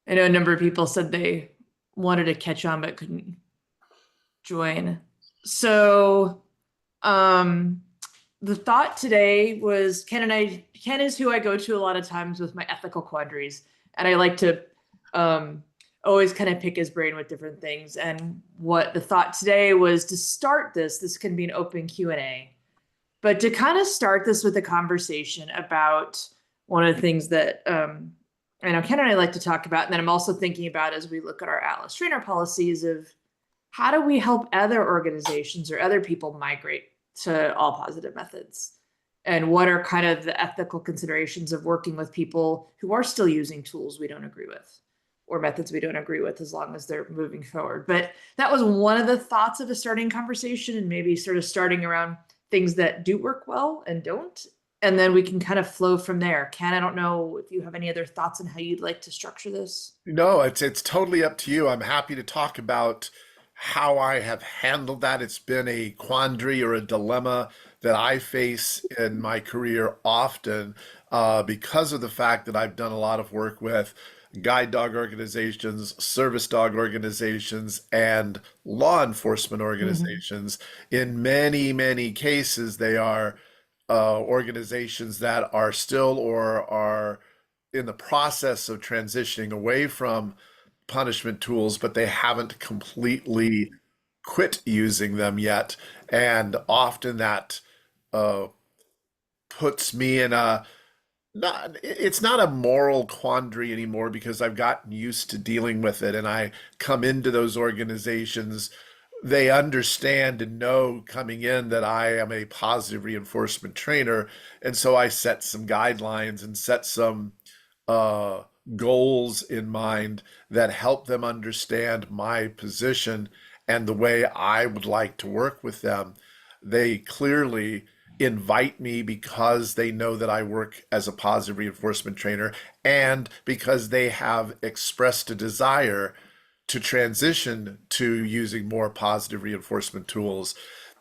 I know a number of people said they wanted to catch on but couldn't join. So, um, the thought today was Ken is who I go to a lot of times with my ethical quandaries. And I like to um, always kind of pick his brain with different things. And what the thought today was to start this can be an open Q&A, but to kind of start this with a conversation about one of the things that I know Ken and I like to talk about. And then I'm also thinking about as we look at our Atlas trainer policies of how do we help other organizations or other people migrate to all positive methods? And what are kind of the ethical considerations of working with people who are still using tools we don't agree with or methods we don't agree with as long as they're moving forward? But that was one of the thoughts of a starting conversation, and maybe sort of starting around things that do work well and don't. And then we can kind of flow from there. Ken, I don't know if you have any other thoughts on how you'd like to structure this. No, it's totally up to you. I'm happy to talk about how I have handled that. It's been a quandary or a dilemma that I face in my career often because of the fact that I've done a lot of work with guide dog organizations, service dog organizations, and law enforcement Mhm. organizations. In many, many cases, they are organizations that are still or are in the process of transitioning away from punishment tools, but they haven't completely quit using them yet. And often that uh, puts me in a it's not a moral quandary anymore because I've gotten used to dealing with it and I come into those organizations. They understand and know coming in that I am a positive reinforcement trainer. And so I set some guidelines and set some uh, goals in mind that help them understand my position and the way I would like to work with them. They clearly invite me because they know that I work as a positive reinforcement trainer and because they have expressed a desire to transition to using more positive reinforcement tools.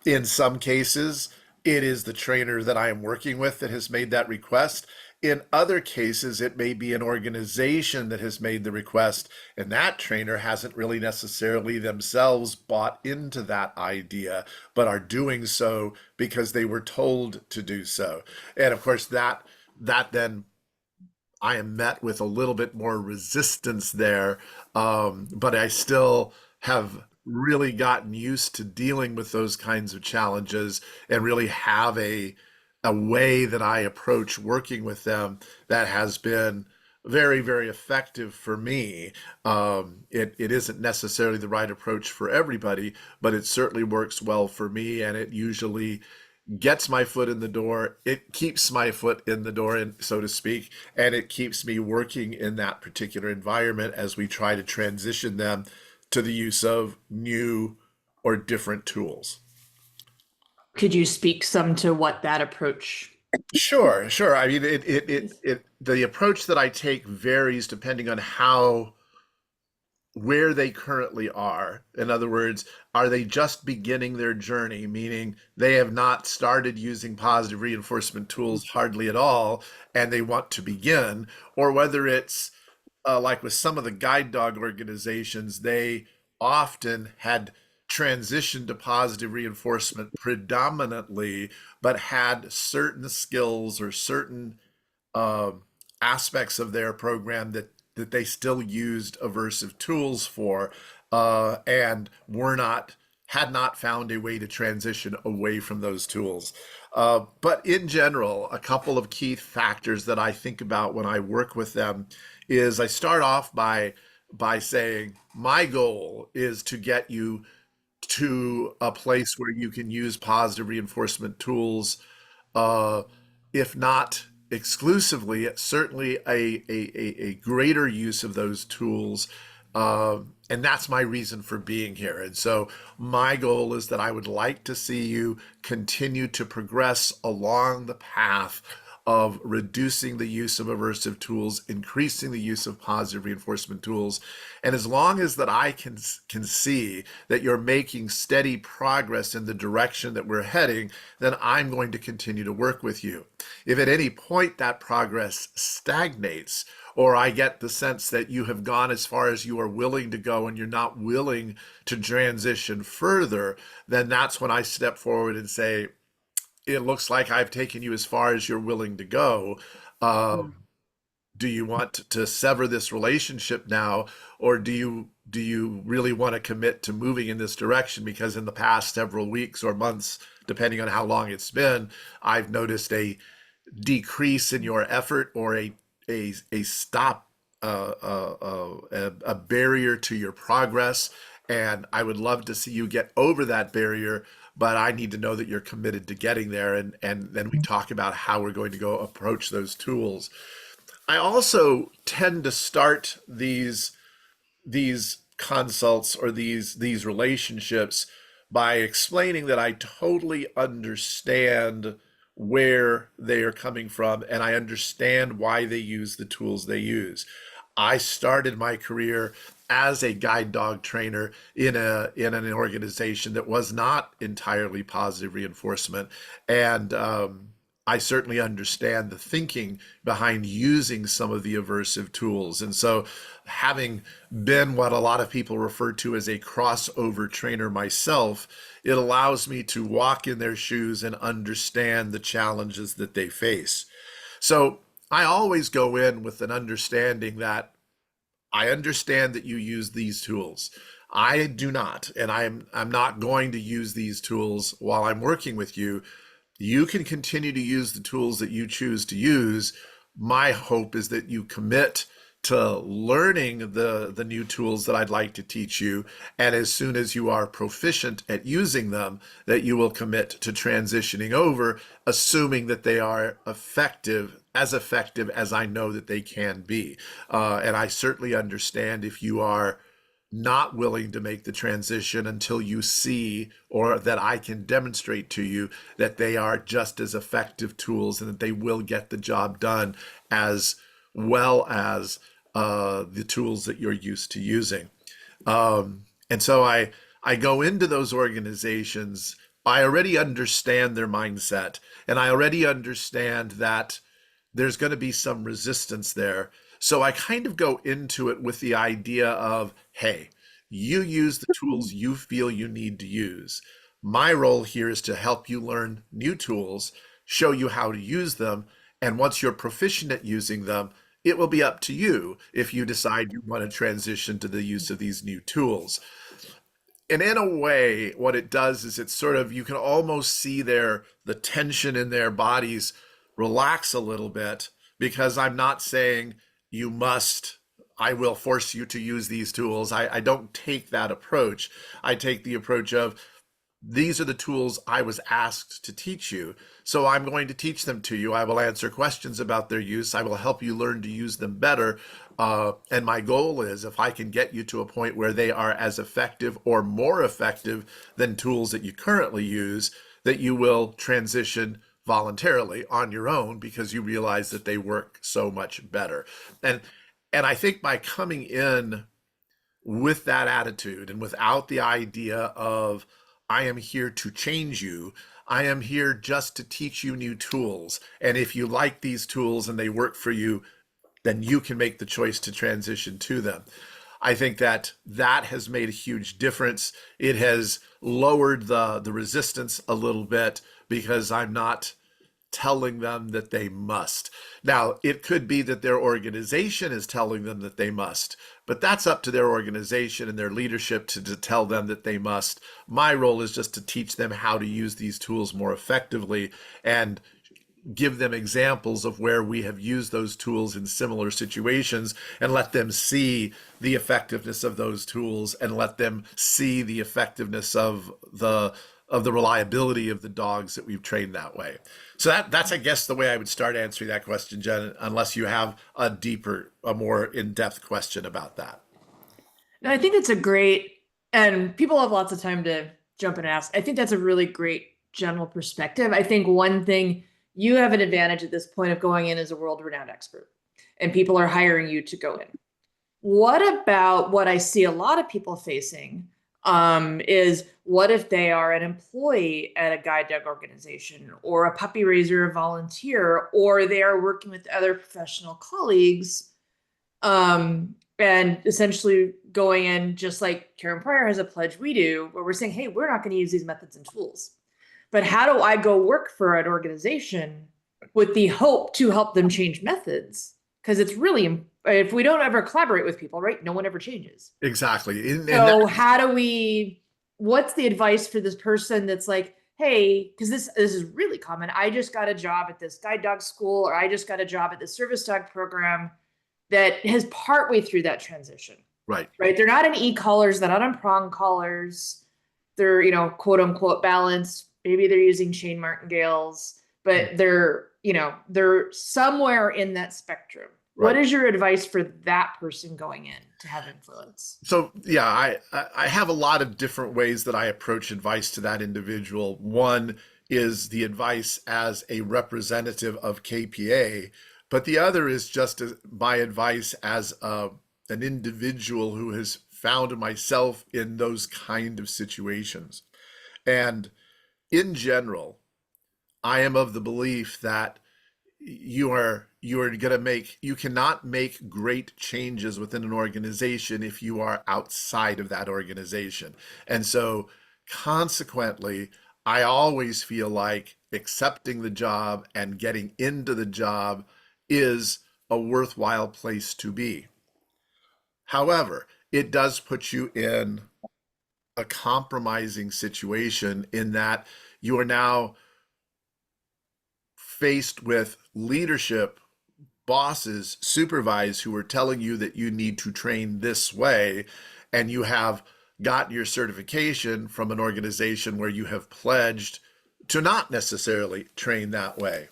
In some cases, it is the trainer that I am working with that has made that request. In other cases, it may be an organization that has made the request, and that trainer hasn't really necessarily themselves bought into that idea, but are doing so because they were told to do so. And of course, that then I am met with a little bit more resistance there, but I still have really gotten used to dealing with those kinds of challenges and really have a way that I approach working with them that has been very, very effective for me. It isn't necessarily the right approach for everybody, but it certainly works well for me, and it usually gets my foot in the door. It keeps my foot in the door, and so to speak, and it keeps me working in that particular environment as we try to transition them to the use of new or different tools. Could you speak some to what that approach Sure, sure. I mean, is? the approach that I take varies depending on how where they currently are. In other words, are they just beginning their journey, meaning they have not started using positive reinforcement tools hardly at all, and they want to begin, or whether it's like with some of the guide dog organizations, they often had transitioned to positive reinforcement predominantly, but had certain skills or certain uh, aspects of their program that they still used aversive tools for, and were not had not found a way to transition away from those tools. But in general, a couple of key factors that I think about when I work with them is I start off by saying my goal is to get you to a place where you can use positive reinforcement tools, uh, if not exclusively, certainly a greater use of those tools. And that's my reason for being here. And so my goal is that I would like to see you continue to progress along the path of reducing the use of aversive tools, increasing the use of positive reinforcement tools. And as long as that I can see that you're making steady progress in the direction that we're heading, then I'm going to continue to work with you. If at any point that progress stagnates or I get the sense that you have gone as far as you are willing to go and you're not willing to transition further, then that's when I step forward and say, it looks like I've taken you as far as you're willing to go. Mm. Do you want to sever this relationship now, or do you really want to commit to moving in this direction? Because in the past several weeks or months, depending on how long it's been, I've noticed a decrease in your effort, or a stop, a barrier to your progress. And I would love to see you get over that barrier, but I need to know that you're committed to getting there. And then we talk about how we're going to go approach those tools. I also tend to start these consults, or these relationships, by explaining that I totally understand where they are coming from, and I understand why they use the tools they use. I started my career as a guide dog trainer in an organization that was not entirely positive reinforcement, and I certainly understand the thinking behind using some of the aversive tools. And so, having been what a lot of people refer to as a crossover trainer myself, it allows me to walk in their shoes and understand the challenges that they face. So, I always go in with an understanding that I understand that you use these tools. I do not, and I'm not going to use these tools while I'm working with you. You can continue to use the tools that you choose to use. My hope is that you commit to learning the new tools that I'd like to teach you. And as soon as you are proficient at using them, that you will commit to transitioning over, assuming that they are effective as I know that they can be. And I certainly understand if you are not willing to make the transition until you see, or that I can demonstrate to you, that they are just as effective tools and that they will get the job done as well as the tools that you're used to using. And so I go into those organizations. I already understand their mindset, and I already understand that there's going to be some resistance there. So I kind of go into it with the idea of, hey, you use the tools you feel you need to use. My role here is to help you learn new tools, show you how to use them. And once you're proficient at using them, it will be up to you if you decide you want to transition to the use of these new tools. And in a way, what it does is, it's sort of, you can almost see the tension in their bodies relax a little bit, because I'm not saying you must, I will force you to use these tools. I don't take that approach. I take the approach of, these are the tools I was asked to teach you. So I'm going to teach them to you. I will answer questions about their use. I will help you learn to use them better. And my goal is, if I can get you to a point where they are as effective or more effective than tools that you currently use, that you will transition voluntarily on your own, because you realize that they work so much better. And and I think by coming in with that attitude, and without the idea of, I am here to change you, I am here just to teach you new tools. And if you like these tools and they work for you, then you can make the choice to transition to them. I think that that has made a huge difference. It has lowered the resistance a little bit, because I'm not telling them that they must. Now, it could be that their organization is telling them that they must, but that's up to their organization and their leadership to tell them that they must. My role is just to teach them how to use these tools more effectively, and give them examples of where we have used those tools in similar situations, and let them see the effectiveness of those tools, and let them see the effectiveness of the reliability of the dogs that we've trained that way. So that's, I guess, the way I would start answering that question, Jen, unless you have a more in-depth question about that. And I think that's a great, and people have lots of time to jump in and ask. I think that's a really great general perspective. I think one thing, you have an advantage at this point of going in as a world-renowned expert, and people are hiring you to go in. What about what I see a lot of people facing, is, what if they are an employee at a guide dog organization, or a puppy raiser, or volunteer, or they are working with other professional colleagues, And essentially going in just like Karen Pryor has a pledge we do, where we're saying, hey, we're not going to use these methods and tools. But how do I go work for an organization with the hope to help them change methods? Because it's really, if we don't ever collaborate with people, right, no one ever changes. Exactly. And So how do we, what's the advice for this person that's like, hey, because this is really common. I just got a job at this guide dog school, or I just got a job at the service dog program that has partway through that transition, right. right? They're not in e-collars, they're not on prong collars. They're, quote unquote balanced. Maybe they're using chain martingales, but they're somewhere in that spectrum. What Right. is your advice for that person going in to have influence? So yeah, I have a lot of different ways that I approach advice to that individual. One is the advice as a representative of KPA, but the other is just my advice as an individual who has found myself in those kind of situations. And in general, I am of the belief that you are going to make you cannot make great changes within an organization if you are outside of that organization. And so consequently, I always feel like accepting the job and getting into the job is a worthwhile place to be. However, it does put you in a compromising situation in that you are now faced with leadership, bosses, supervisors who are telling you that you need to train this way, and you have got your certification from an organization where you have pledged to not necessarily train that way.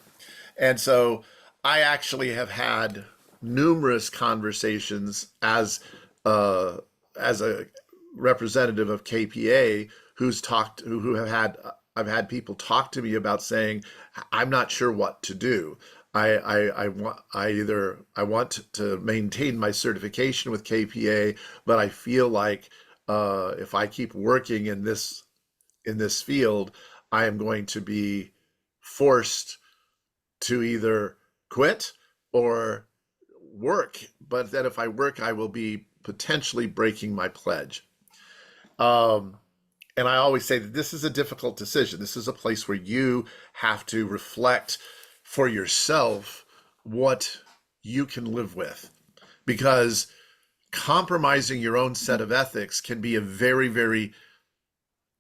And so I actually have had numerous conversations uh, as a representative of KPA who have had I've had people talk to me about saying, I'm not sure what to do. I want to maintain my certification with KPA, but I feel like if I keep working in this field, I am going to be forced to either quit or work. But then if I work, I will be potentially breaking my pledge. Um, and I always say that this is a difficult decision. This is a place where you have to reflect for yourself what you can live with. Because compromising your own set of ethics can be a very, very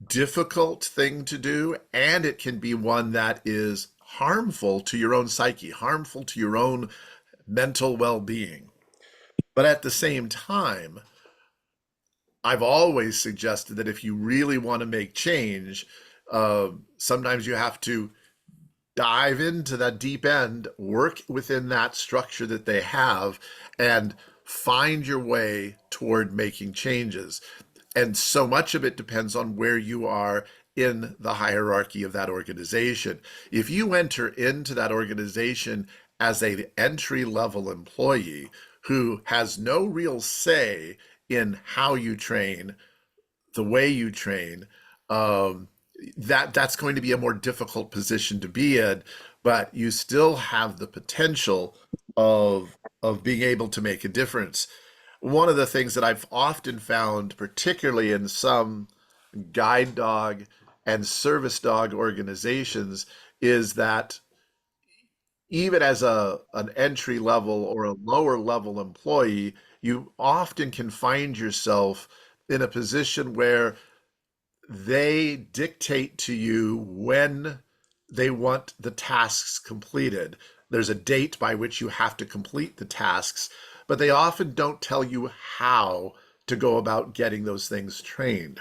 difficult thing to do. And it can be one that is harmful to your own psyche, harmful to your own mental well being. But at the same time, I've always suggested that if you really want to make change, sometimes you have to dive into that deep end, work within that structure that they have, and find your way toward making changes. And so much of it depends on where you are in the hierarchy of that organization. If you enter into that organization as an entry level employee who has no real say in how you train, the way you train, um, that's going to be a more difficult position to be in, but you still have the potential of being able to make a difference. One of the things that I've often found, particularly in some guide dog and service dog organizations, is that even as an entry level or a lower level employee, you often can find yourself in a position where they dictate to you when they want the tasks completed. There's a date by which you have to complete the tasks, but they often don't tell you how to go about getting those things trained.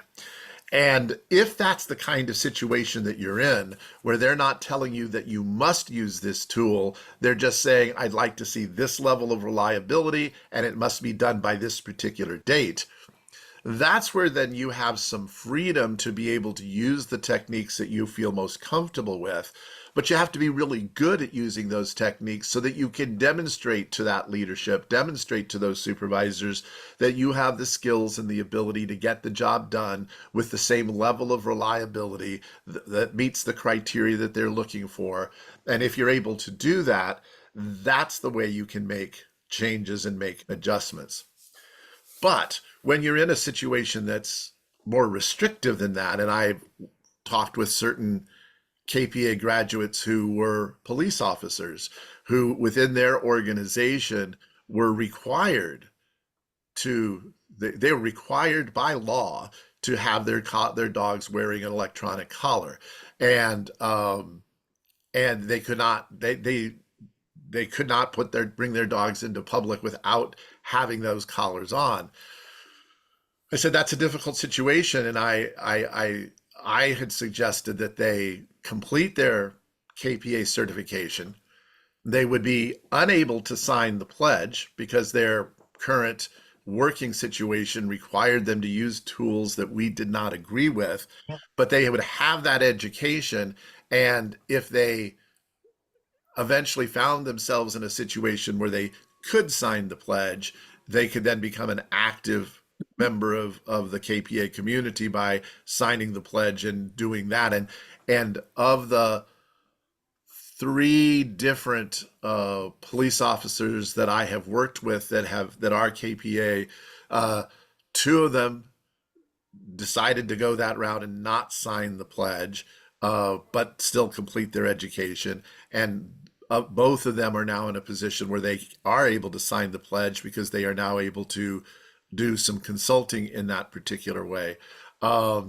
And if that's the kind of situation that you're in, where they're not telling you that you must use this tool, they're just saying, I'd like to see this level of reliability and it must be done by this particular date. That's where then you have some freedom to be able to use the techniques that you feel most comfortable with. But you have to be really good at using those techniques so that you can demonstrate to that leadership, demonstrate to those supervisors that you have the skills and the ability to get the job done with the same level of reliability that meets the criteria that they're looking for. And if you're able to do that, that's the way you can make changes and make adjustments. But when you're in a situation that's more restrictive than that, and I've talked with certain KPA graduates who were police officers who within their organization were required they were required by law to have their dogs wearing an electronic collar, and they could not they could not bring their dogs into public without having those collars on. I said that's a difficult situation, and I had suggested that they complete their KPA certification. They would be unable to sign the pledge because their current working situation required them to use tools that we did not agree with, but they would have that education. And if they eventually found themselves in a situation where they could sign the pledge, they could then become an active member of the KPA community by signing the pledge and doing that. And of the three different police officers that I have worked with that are KPA, two of them decided to go that route and not sign the pledge, but still complete their education. And both of them are now in a position where they are able to sign the pledge because they are now able to do some consulting in that particular way. A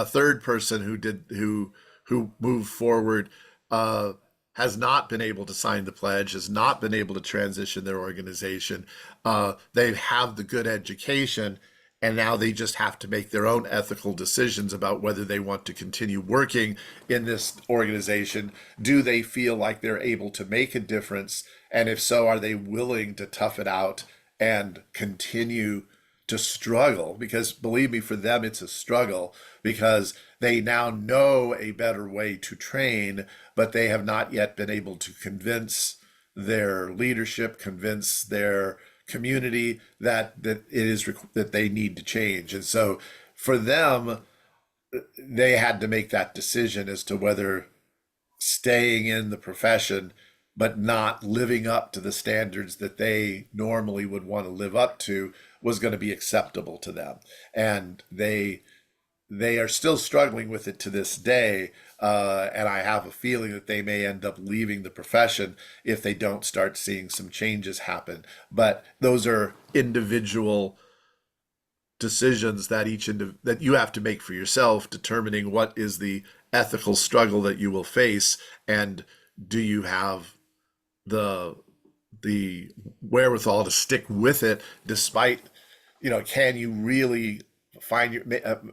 third person who moved forward has not been able to sign the pledge, has not been able to transition their organization. They have the good education, and now they just have to make their own ethical decisions about whether they want to continue working in this organization. Do they feel like they're able to make a difference? And if so, are they willing to tough it out and continue to struggle? Because believe me, for them, it's a struggle because they now know a better way to train, but they have not yet been able to convince their leadership, convince their community that that they need to change. And so for them, they had to make that decision as to whether staying in the profession but not living up to the standards that they normally would want to live up to was going to be acceptable to them. And they are still struggling with it to this day. And I have a feeling that they may end up leaving the profession if they don't start seeing some changes happen. But those are individual decisions that that you have to make for yourself, determining what is the ethical struggle that you will face, and do you have the wherewithal to stick with it despite, can you really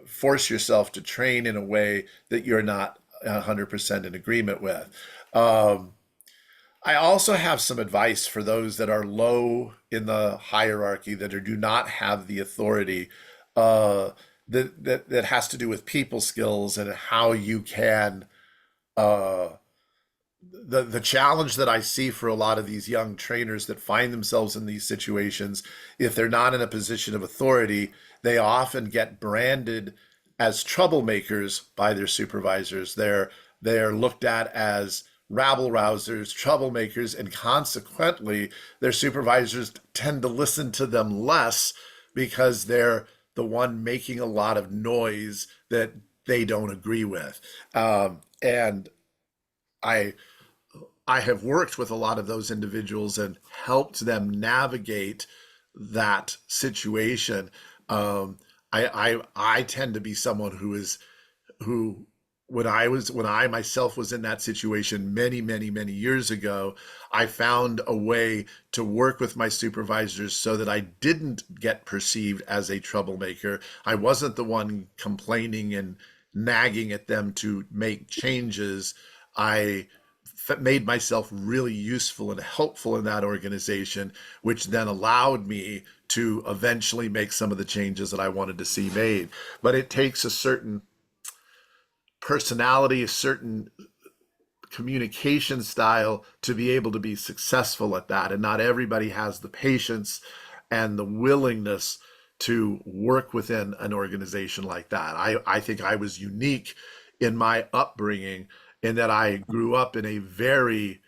force yourself to train in a way that you're not 100% in agreement with. I also have some advice for those that are low in the hierarchy that do not have the authority, that has to do with people skills and how you can uh, the challenge that I see for a lot of these young trainers that find themselves in these situations, if they're not in a position of authority, they often get branded as troublemakers by their supervisors. They're looked at as rabble rousers, troublemakers, and consequently, their supervisors tend to listen to them less because they're the one making a lot of noise that they don't agree with. And I I have worked with a lot of those individuals and helped them navigate that situation. I tend to be someone who when I myself was in that situation many years ago, I found a way to work with my supervisors so that I didn't get perceived as a troublemaker. I wasn't the one complaining and nagging at them to make changes. I made myself really useful and helpful in that organization, which then allowed me to eventually make some of the changes that I wanted to see made. But it takes a certain personality, a certain communication style to be able to be successful at that. And not everybody has the patience and the willingness to work within an organization like that. I think I was unique in my upbringing in that I grew up in a very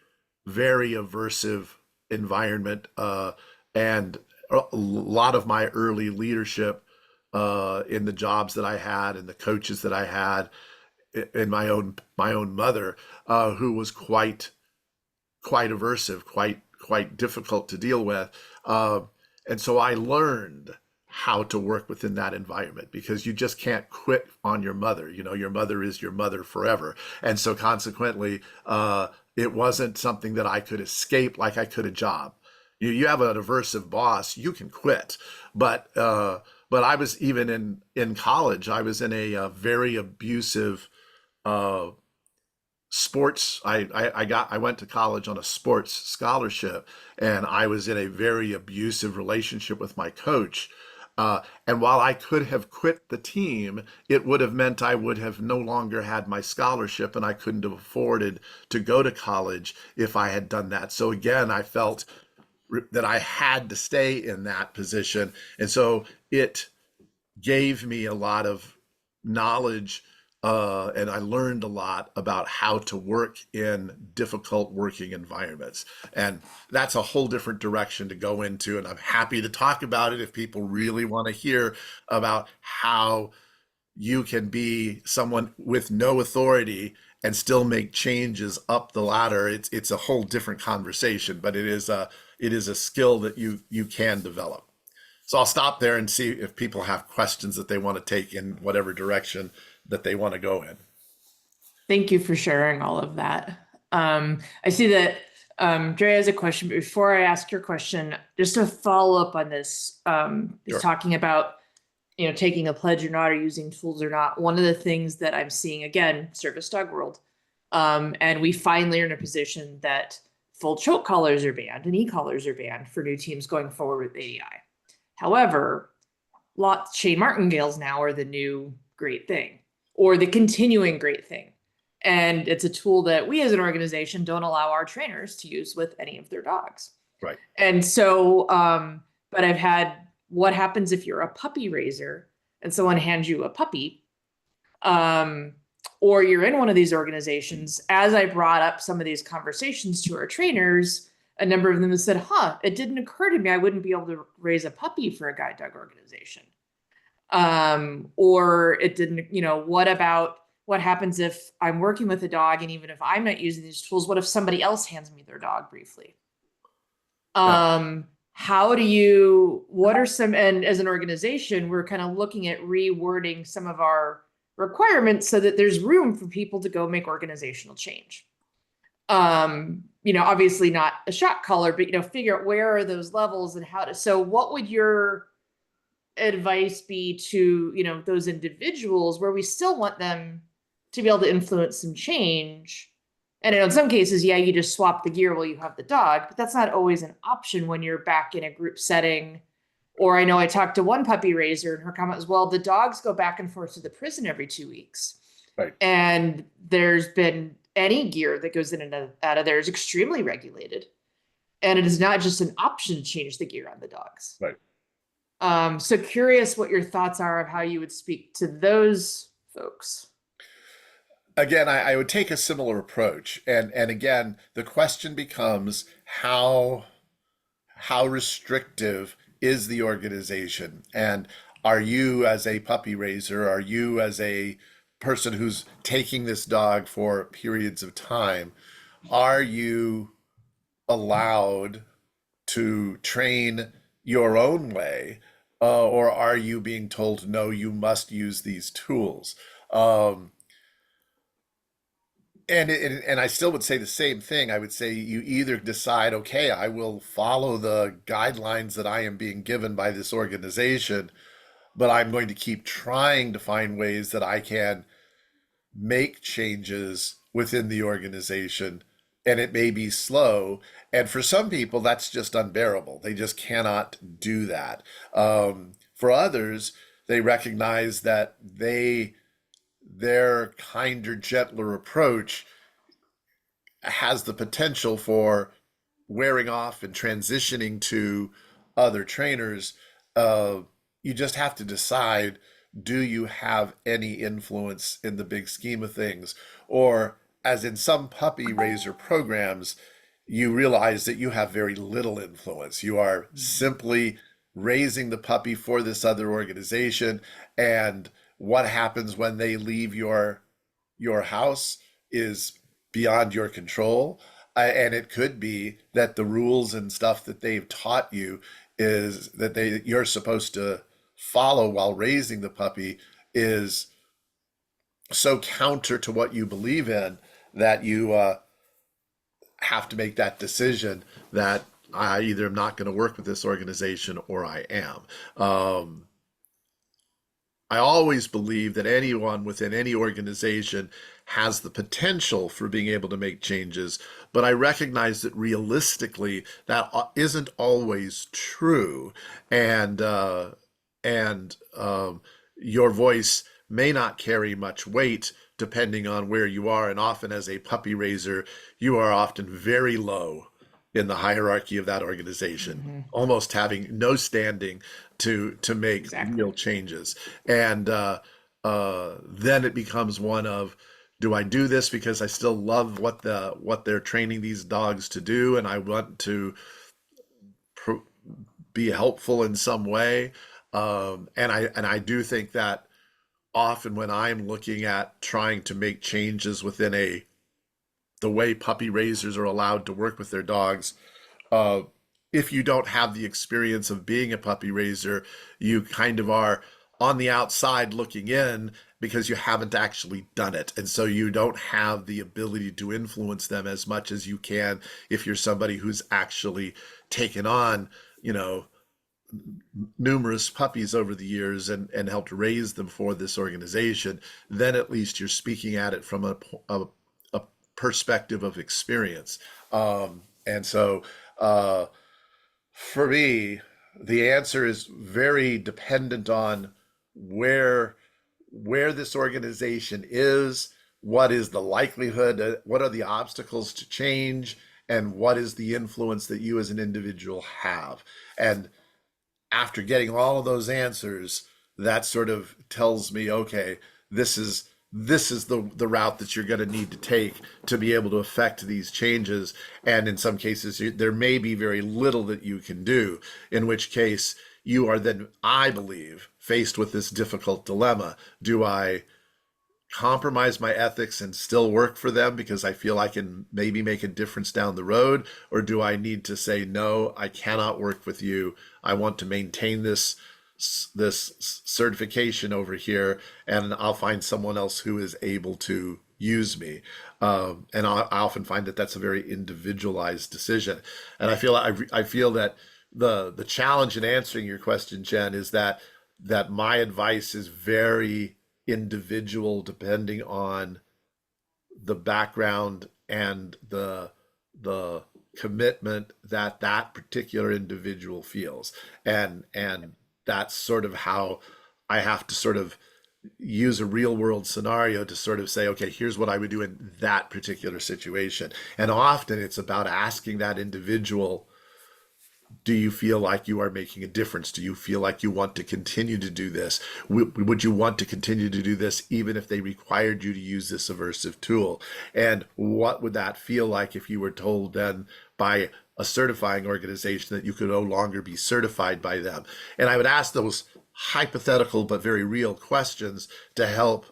aversive environment. And a lot of my early leadership in the jobs that I had and the coaches that I had, and my own mother, who was quite aversive, quite difficult to deal with. Uh, and so I learned how to work within that environment, because you just can't quit on your mother. You know, your mother is your mother forever. And so consequently, it wasn't something that I could escape like I could a job. You have an aversive boss, you can quit. But I was, even in college, I was in a very abusive uh, sports. I went to college on a sports scholarship, and I was in a very abusive relationship with my coach. And while I could have quit the team, it would have meant I would have no longer had my scholarship, and I couldn't have afforded to go to college if I had done that. So again, I felt that I had to stay in that position. And so it gave me a lot of knowledge, and I learned a lot about how to work in difficult working environments. And that's a whole different direction to go into. And I'm happy to talk about it if people really want to hear about how you can be someone with no authority and still make changes up the ladder. It's a whole different conversation, but it is a skill that you can develop. So I'll stop there and see if people have questions that they want to take in whatever direction that they want to go in. Thank you for sharing all of that. I see that Dre has a question, but before I ask your question, just to follow up on this, is Sure. talking about, taking a pledge or not, or using tools or not. One of the things that I'm seeing, again, service dog world, and we finally are in a position that full choke collars are banned and e-collars are banned for new teams going forward with ADI. However, Shane Martingales now are the new great thing, or the continuing great thing. And it's a tool that we as an organization don't allow our trainers to use with any of their dogs. Right. And so, but I've had, what happens if you're a puppy raiser and someone hands you a puppy, or you're in one of these organizations? As I brought up some of these conversations to our trainers, a number of them have said, it didn't occur to me I wouldn't be able to raise a puppy for a guide dog organization. Or it didn't, what happens if I'm working with a dog, and even if I'm not using these tools, what if somebody else hands me their dog briefly? Yeah. What are some, and as an organization, we're kind of looking at rewording some of our requirements so that there's room for people to go make organizational change. Obviously not a shot collar, but, figure out where are those levels and how to, so what would your advice be to, those individuals where we still want them to be able to influence some change? And in some cases, yeah, you just swap the gear while you have the dog, but that's not always an option when you're back in a group setting. Or I know I talked to one puppy raiser, and her comment was, well, the dogs go back and forth to the prison every 2 weeks. Right. And there's been any gear that goes in and out of there is extremely regulated. And it is not just an option to change the gear on the dogs. Right. So curious what your thoughts are of how you would speak to those folks. Again, I would take a similar approach. And again, the question becomes how restrictive is the organization? And are you, as a puppy raiser, are you, as a person who's taking this dog for periods of time, are you allowed to train your own way, or are you being told, no, you must use these tools? Um, and I still would say the same thing. I would say you either decide, okay, I will follow the guidelines that I am being given by this organization, but I'm going to keep trying to find ways that I can make changes within the organization. And it may be slow. And for some people, that's just unbearable. They just cannot do that. For others, they recognize that their kinder, gentler approach has the potential for wearing off and transitioning to other trainers. You just have to decide, do you have any influence in the big scheme of things? Or, as in some puppy raiser programs, you realize that you have very little influence. You are simply raising the puppy for this other organization, and what happens when they leave your house is beyond your control. And it could be that the rules and stuff that they've taught you is that you're supposed to follow while raising the puppy is so counter to what you believe in that you have to make that decision that I either am not going to work with this organization or I am. Um, I always believe that anyone within any organization has the potential for being able to make changes, but I recognize that realistically that isn't always true, and your voice may not carry much weight depending on where you are, and often as a puppy raiser, you are often very low in the hierarchy of that organization, Hmm. almost having no standing to make real Exactly. changes. And then it becomes one of, do I do this because I still love what they're training these dogs to do, and I want to pr- be helpful in some way? And I do think that often when I'm looking at trying to make changes within the way puppy raisers are allowed to work with their dogs, uh, if you don't have the experience of being a puppy raiser, you kind of are on the outside looking in because you haven't actually done it. And so you don't have the ability to influence them as much as you can if you're somebody who's actually taken on, you know, numerous puppies over the years and helped raise them for this organization. Then at least you're speaking at it from a perspective of experience. And so uh, for me, the answer is very dependent on where where this organization is, what is the likelihood, what are the obstacles to change, and what is the influence that you as an individual have. And after getting all of those answers, that sort of tells me, okay, this is the route that you're going to need to take to be able to affect these changes. And in some cases, there may be very little that you can do, in which case you are then, I believe, faced with this difficult dilemma. Do I compromise my ethics and still work for them because I feel I can maybe make a difference down the road? Or do I need to say, no, I cannot work with you. I want to maintain this certification over here, and I'll find someone else who is able to use me. And I often find that that's a very individualized decision. And I feel that the challenge in answering your question, Jen, is that my advice is very individual depending on the background and the commitment that that particular individual feels. And that's sort of how I have to sort of use a real world scenario to sort of say, okay, here's what I would do in that particular situation. And often it's about asking that individual, do you feel like you are making a difference? Do you feel like you want to continue to do this? Would you want to continue to do this even if they required you to use this aversive tool? And what would that feel like if you were told then by a certifying organization that you could no longer be certified by them? And I would ask those hypothetical but very real questions to help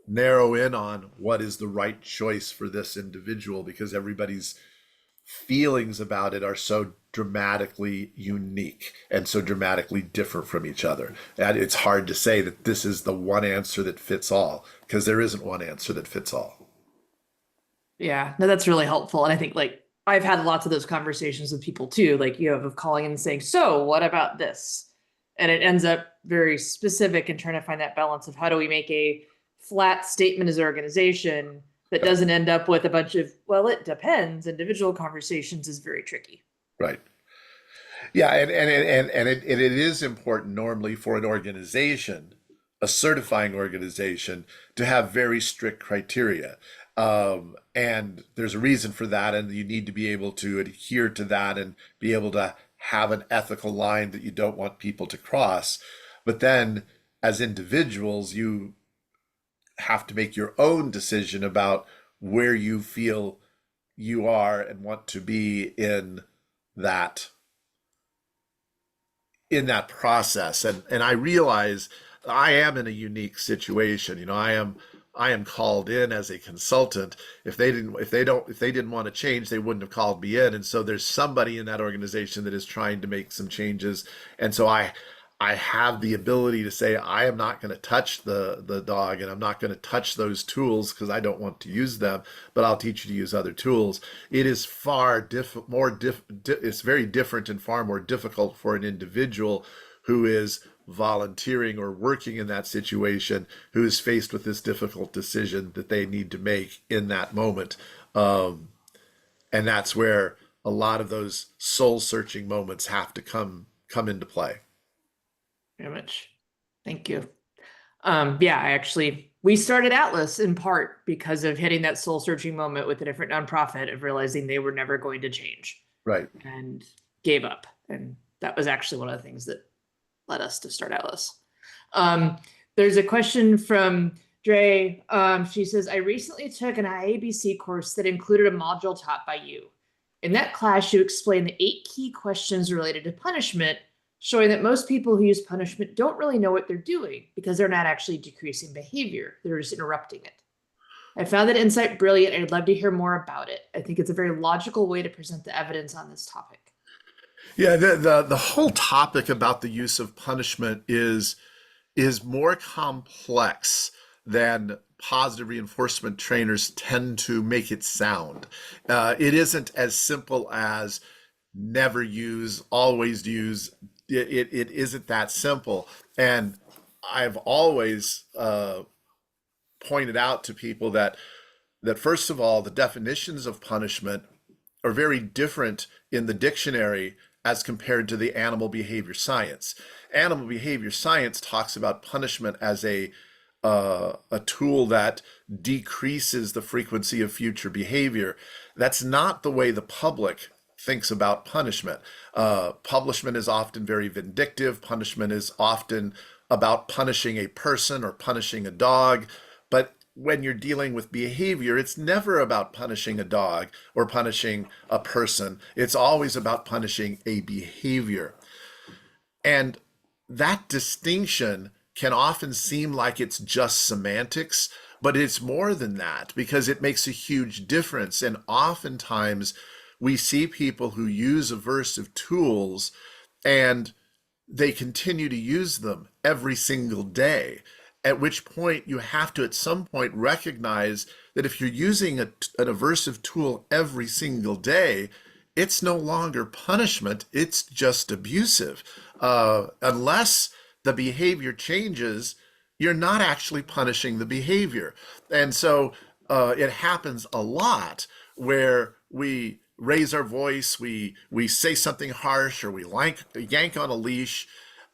narrow in on what is the right choice for this individual, because everybody's feelings about it are so dramatically unique and so dramatically different from each other. And it's hard to say that this is the one answer that fits all, because there isn't one answer that fits all. Yeah, no, that's really helpful. And I think like I've had lots of those conversations with people too, like you have of calling and saying, so what about this? And it ends up very specific and trying to find that balance of how do we make a flat statement as an organization that Yep. doesn't end up with a bunch of, well, it depends. Individual conversations is very tricky. Right. Yeah, and it is important normally for an organization, a certifying organization, to have very strict criteria. And there's a reason for that, and you need to be able to adhere to that and be able to have an ethical line that you don't want people to cross. But then, as individuals, you have to make your own decision about where you feel you are and want to be that that process. And I realize I am in a unique situation. I am called in as a consultant. If they didn't want to change, they wouldn't have called me in. And so there's somebody in that organization that is trying to make some changes. And so I have the ability to say I am not going to touch the dog, and I'm not going to touch those tools because I don't want to use them, but I'll teach you to use other tools. It is it's very different and far more difficult for an individual who is volunteering or working in that situation, who is faced with this difficult decision that they need to make in that moment. And that's where a lot of those soul searching moments have to come into play. Very much. Thank you. Yeah, we started Atlas in part because of hitting that soul searching moment with a different nonprofit of realizing they were never going to change. Right. And gave up. And that was actually one of the things that led us to start Atlas. There's a question from Dre. She says, I recently took an IABC course that included a module taught by you. In that class, you explained the 8 key questions related to punishment, showing that most people who use punishment don't really know what they're doing because they're not actually decreasing behavior. They're just interrupting it. I found that insight brilliant. I'd love to hear more about it. I think it's a very logical way to present the evidence on this topic. Yeah, the whole topic about the use of punishment is more complex than positive reinforcement trainers tend to make it sound. It isn't as simple as never use, always use. It isn't that simple. And I've always pointed out to people that first of all, the definitions of punishment are very different in the dictionary as compared to the animal behavior science. Animal behavior science talks about punishment as a tool that decreases the frequency of future behavior. That's not the way the public thinks about punishment. Punishment is often very vindictive. Punishment is often about punishing a person or punishing a dog. But when you're dealing with behavior, it's never about punishing a dog or punishing a person. It's always about punishing a behavior. And that distinction can often seem like it's just semantics, but it's more than that because it makes a huge difference. And oftentimes we see people who use aversive tools and they continue to use them every single day. At which point you have to at some point recognize that if you're using an aversive tool every single day, it's no longer punishment, it's just abusive. Unless the behavior changes, you're not actually punishing the behavior. And so it happens a lot where we raise our voice, we say something harsh, or we yank on a leash,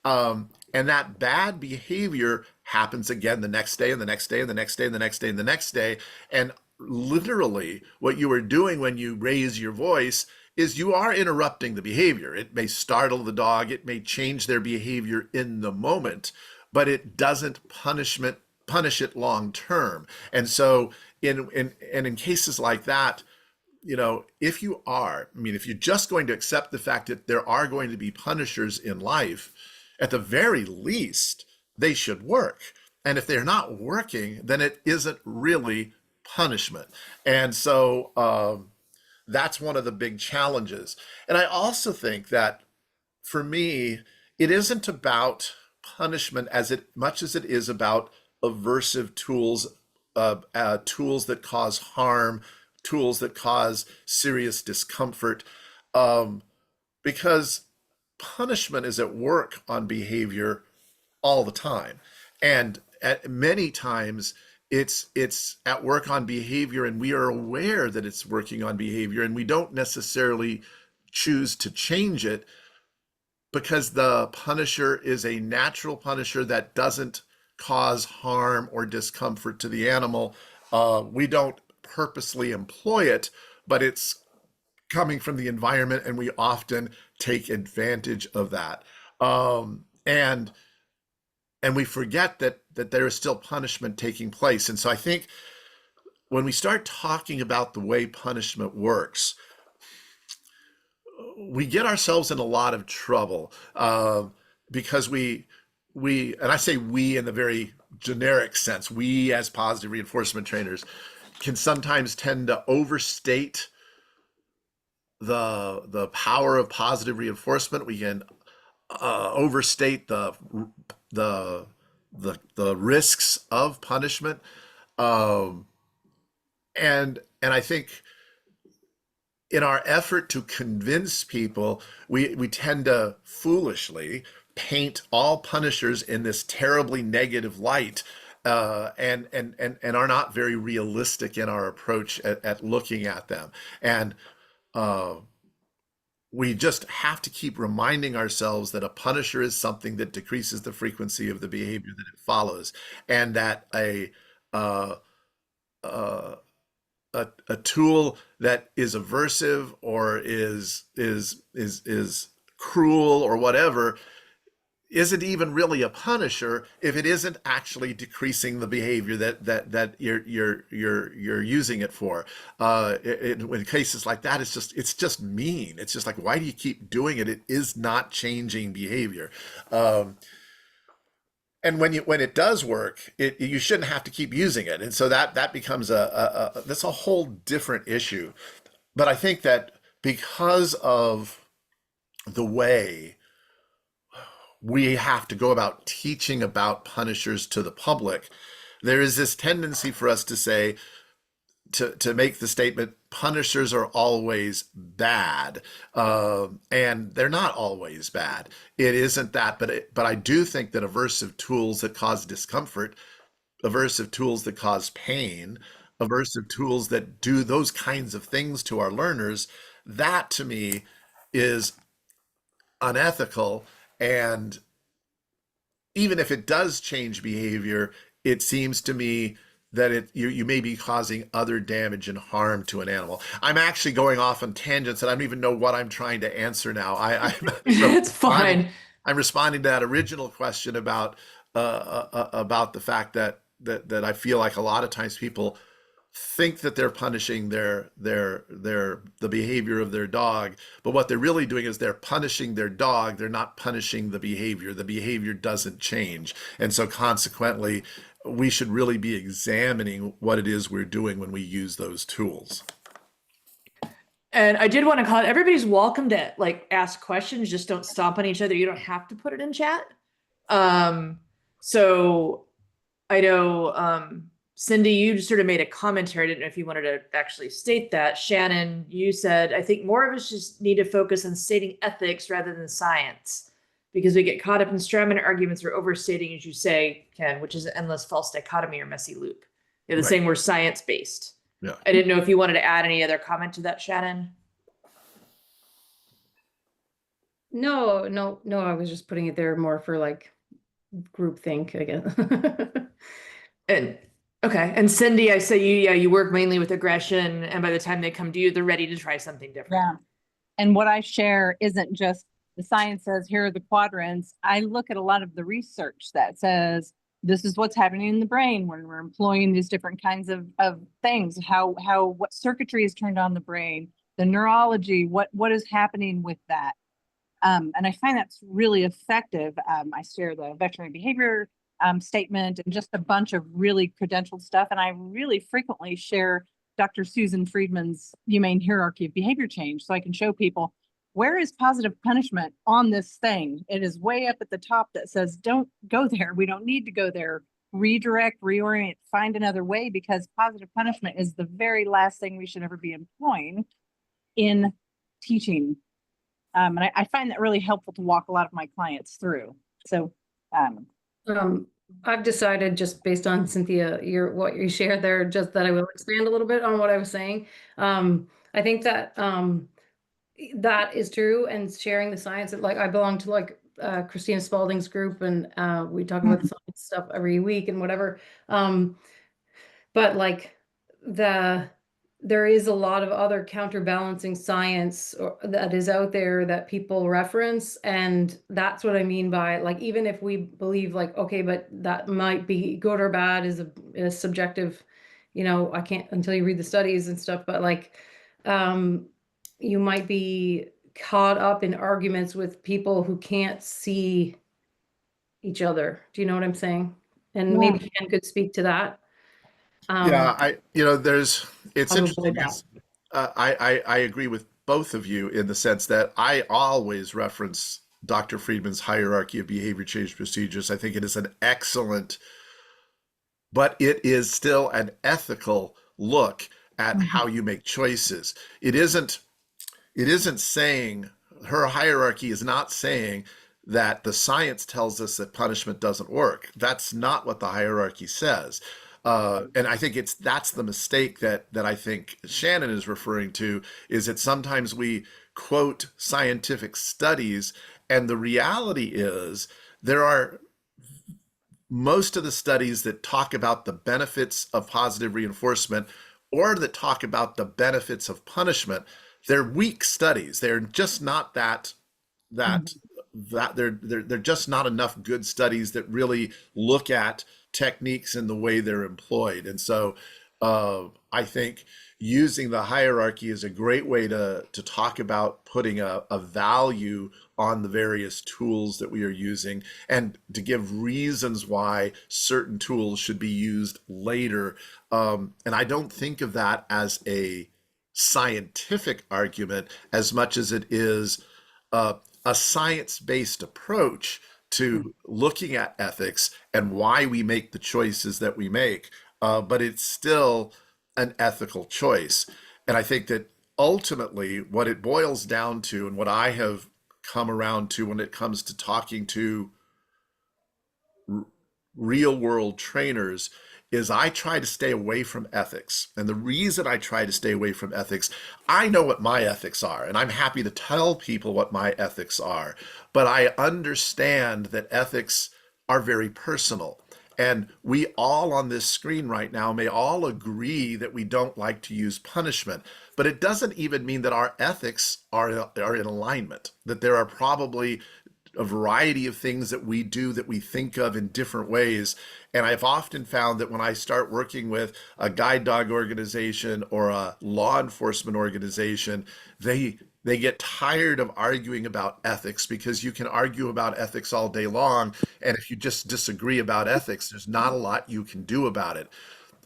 and that bad behavior happens again the next day and the next day and the next day and the next day and the next day. And literally what you are doing when you raise your voice is you are interrupting the behavior. It may startle the dog, it may change their behavior in the moment, but it doesn't punish it long term. And so in cases like that, if you're just going to accept the fact that there are going to be punishers in life, at the very least, they should work. And if they're not working, then it isn't really punishment. And so that's one of the big challenges. And I also think that for me, it isn't about punishment as much as it is about aversive tools, tools that cause harm, tools that cause serious discomfort, because punishment is at work on behavior all the time. And at many times it's at work on behavior and we are aware that it's working on behavior and we don't necessarily choose to change it because the punisher is a natural punisher that doesn't cause harm or discomfort to the animal. We don't purposely employ it, but it's coming from the environment and we often take advantage of that. And we forget that there is still punishment taking place. And so I think when we start talking about the way punishment works, we get ourselves in a lot of trouble because and I say we in the very generic sense, we as positive reinforcement trainers can sometimes tend to overstate the power of positive reinforcement. We can overstate the the risks of punishment, um, and I think in our effort to convince people, we tend to foolishly paint all punishers in this terribly negative light, and are not very realistic in our approach at looking at them. And uh, we just have to keep reminding ourselves that a punisher is something that decreases the frequency of the behavior that it follows, and that uh, uh, a tool that is aversive or is cruel or whatever isn't even really a punisher if it isn't actually decreasing the behavior that you're using it for. In cases like that, it's just mean. It's just like, why do you keep doing it? It is not changing behavior. And when it does work, you shouldn't have to keep using it, and so that becomes that's a whole different issue. But I think that because of the way we have to go about teaching about punishers to the public, there is this tendency for us to say, to make the statement, punishers are always bad, and they're not always bad. It isn't that, but I do think that aversive tools that cause discomfort, aversive tools that cause pain, aversive tools that do those kinds of things to our learners, that to me is unethical. And even if it does change behavior, it seems to me that you may be causing other damage and harm to an animal. I'm actually going off on tangents, and I don't even know what I'm trying to answer now. I'm It's responding. fine. I'm responding to that original question about the fact that I feel like a lot of times people think that they're punishing the behavior of their dog, but what they're really doing is they're punishing their dog. They're not punishing the behavior. The behavior doesn't change, and so consequently we should really be examining what it is we're doing when we use those tools. And I did want to call it, everybody's welcome to like ask questions, just don't stomp on each other. You don't have to put it in chat. Um, so I know Cindy, you just sort of made a commentary. I didn't know if you wanted to actually state that. Shannon, you said, I think more of us just need to focus on stating ethics rather than science, because we get caught up in strawman arguments or overstating, as you say, Ken, which is an endless false dichotomy or messy loop. They're the Right. same, we're science-based. Yeah. I didn't know if you wanted to add any other comment to that, Shannon. No, I was just putting it there more for like groupthink, I guess. And okay. And Cindy, I say you work mainly with aggression, and by the time they come to you, they're ready to try something different. Yeah. And what I share isn't just the science says here are the quadrants. I look at a lot of the research that says this is what's happening in the brain when we're employing these different kinds of things, what circuitry is turned on the brain, the neurology, what is happening with that. And I find that's really effective. I share the veterinary behavior statement and just a bunch of really credentialed stuff. And I really frequently share Dr. Susan Friedman's humane hierarchy of behavior change, so I can show people, where is positive punishment on this thing? It is way up at the top that says, don't go there. We don't need to go there. Redirect, reorient, find another way, because positive punishment is the very last thing we should ever be employing in teaching. And I find that really helpful to walk a lot of my clients through. So, I've decided, just based on Cynthia, what you shared there, just that I will expand a little bit on what I was saying. I think that that is true, and sharing the science. Like, I belong to like Christina Spalding's group, and we talk about the science stuff every week and whatever. But like there is a lot of other counterbalancing science that is out there that people reference. And that's what I mean by, like, even if we believe like, okay, but that might be good or bad is a subjective you know, I can't until you read the studies and stuff, but like, um, you might be caught up in arguments with people who can't see each other. Do you know what I'm saying? And Yeah. maybe Ken could speak to that. Yeah, Um, it's how to avoid interesting that. because I agree with both of you in the sense that I always reference Dr. Friedman's hierarchy of behavior change procedures. I think it is an excellent, but it is still an ethical look at Mhm. how you make choices. It isn't saying, her hierarchy is not saying that the science tells us that punishment doesn't work. That's not what the hierarchy says. And I think that's the mistake that I think Shannon is referring to, is that sometimes we quote scientific studies, and the reality is there are most of the studies that talk about the benefits of positive reinforcement or that talk about the benefits of punishment, they're weak studies. They're just not that Mhm. they're just not enough good studies that really look at techniques and the way they're employed. And so I think using the hierarchy is a great way to talk about putting a value on the various tools that we are using and to give reasons why certain tools should be used later. And I don't think of that as a scientific argument as much as it is uh, a science-based approach to looking at ethics and why we make the choices that we make. But it's still an ethical choice. And I think that ultimately what it boils down to, and what I have come around to when it comes to talking to real world trainers, is I try to stay away from ethics. And the reason I try to stay away from ethics, I know what my ethics are, and I'm happy to tell people what my ethics are. But I understand that ethics are very personal. And we all on this screen right now may all agree that we don't like to use punishment, but it doesn't even mean that our ethics are in alignment, that there are probably a variety of things that we do that we think of in different ways. And I've often found that when I start working with a guide dog organization or a law enforcement organization, they get tired of arguing about ethics, because you can argue about ethics all day long. And if you just disagree about ethics, there's not a lot you can do about it.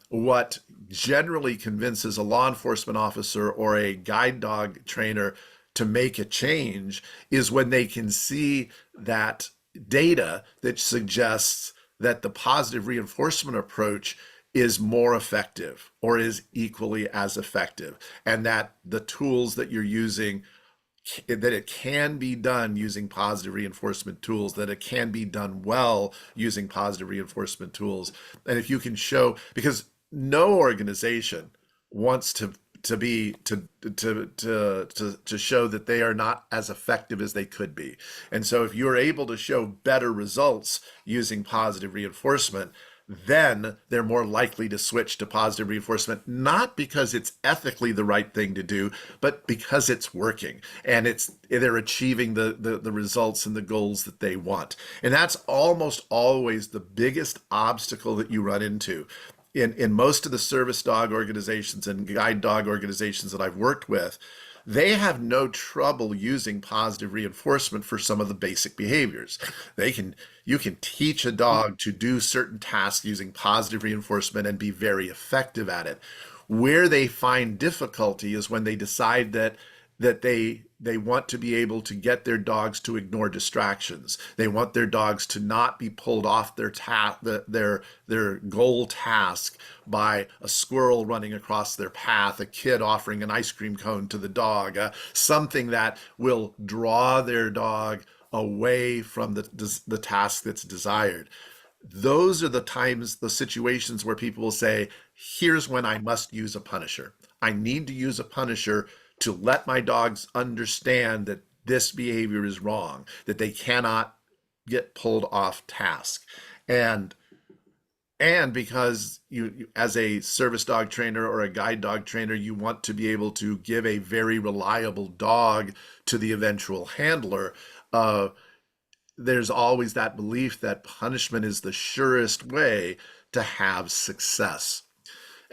What generally convinces a law enforcement officer or a guide dog trainer to make a change is when they can see that data that suggests that the positive reinforcement approach is more effective or is equally as effective, and that the tools that you're using, that it can be done using positive reinforcement tools, that it can be done well using positive reinforcement tools. And if you can show, because no organization wants to show that they are not as effective as they could be. And so if you're able to show better results using positive reinforcement, then they're more likely to switch to positive reinforcement, not because it's ethically the right thing to do, but because it's working and they're achieving the results and the goals that they want. And that's almost always the biggest obstacle that you run into. In most of the service dog organizations and guide dog organizations that I've worked with, they have no trouble using positive reinforcement for some of the basic behaviors. You can teach a dog to do certain tasks using positive reinforcement and be very effective at it. Where they find difficulty is when they decide that they want to be able to get their dogs to ignore distractions. They want their dogs to not be pulled off their goal task by a squirrel running across their path, a kid offering an ice cream cone to the dog, something that will draw their dog away from the task that's desired. Those are the situations where people will say, here's when I must use a punisher. I need to use a punisher to let my dogs understand that this behavior is wrong, that they cannot get pulled off task. And because as a service dog trainer or a guide dog trainer, you want to be able to give a very reliable dog to the eventual handler. There's always that belief that punishment is the surest way to have success.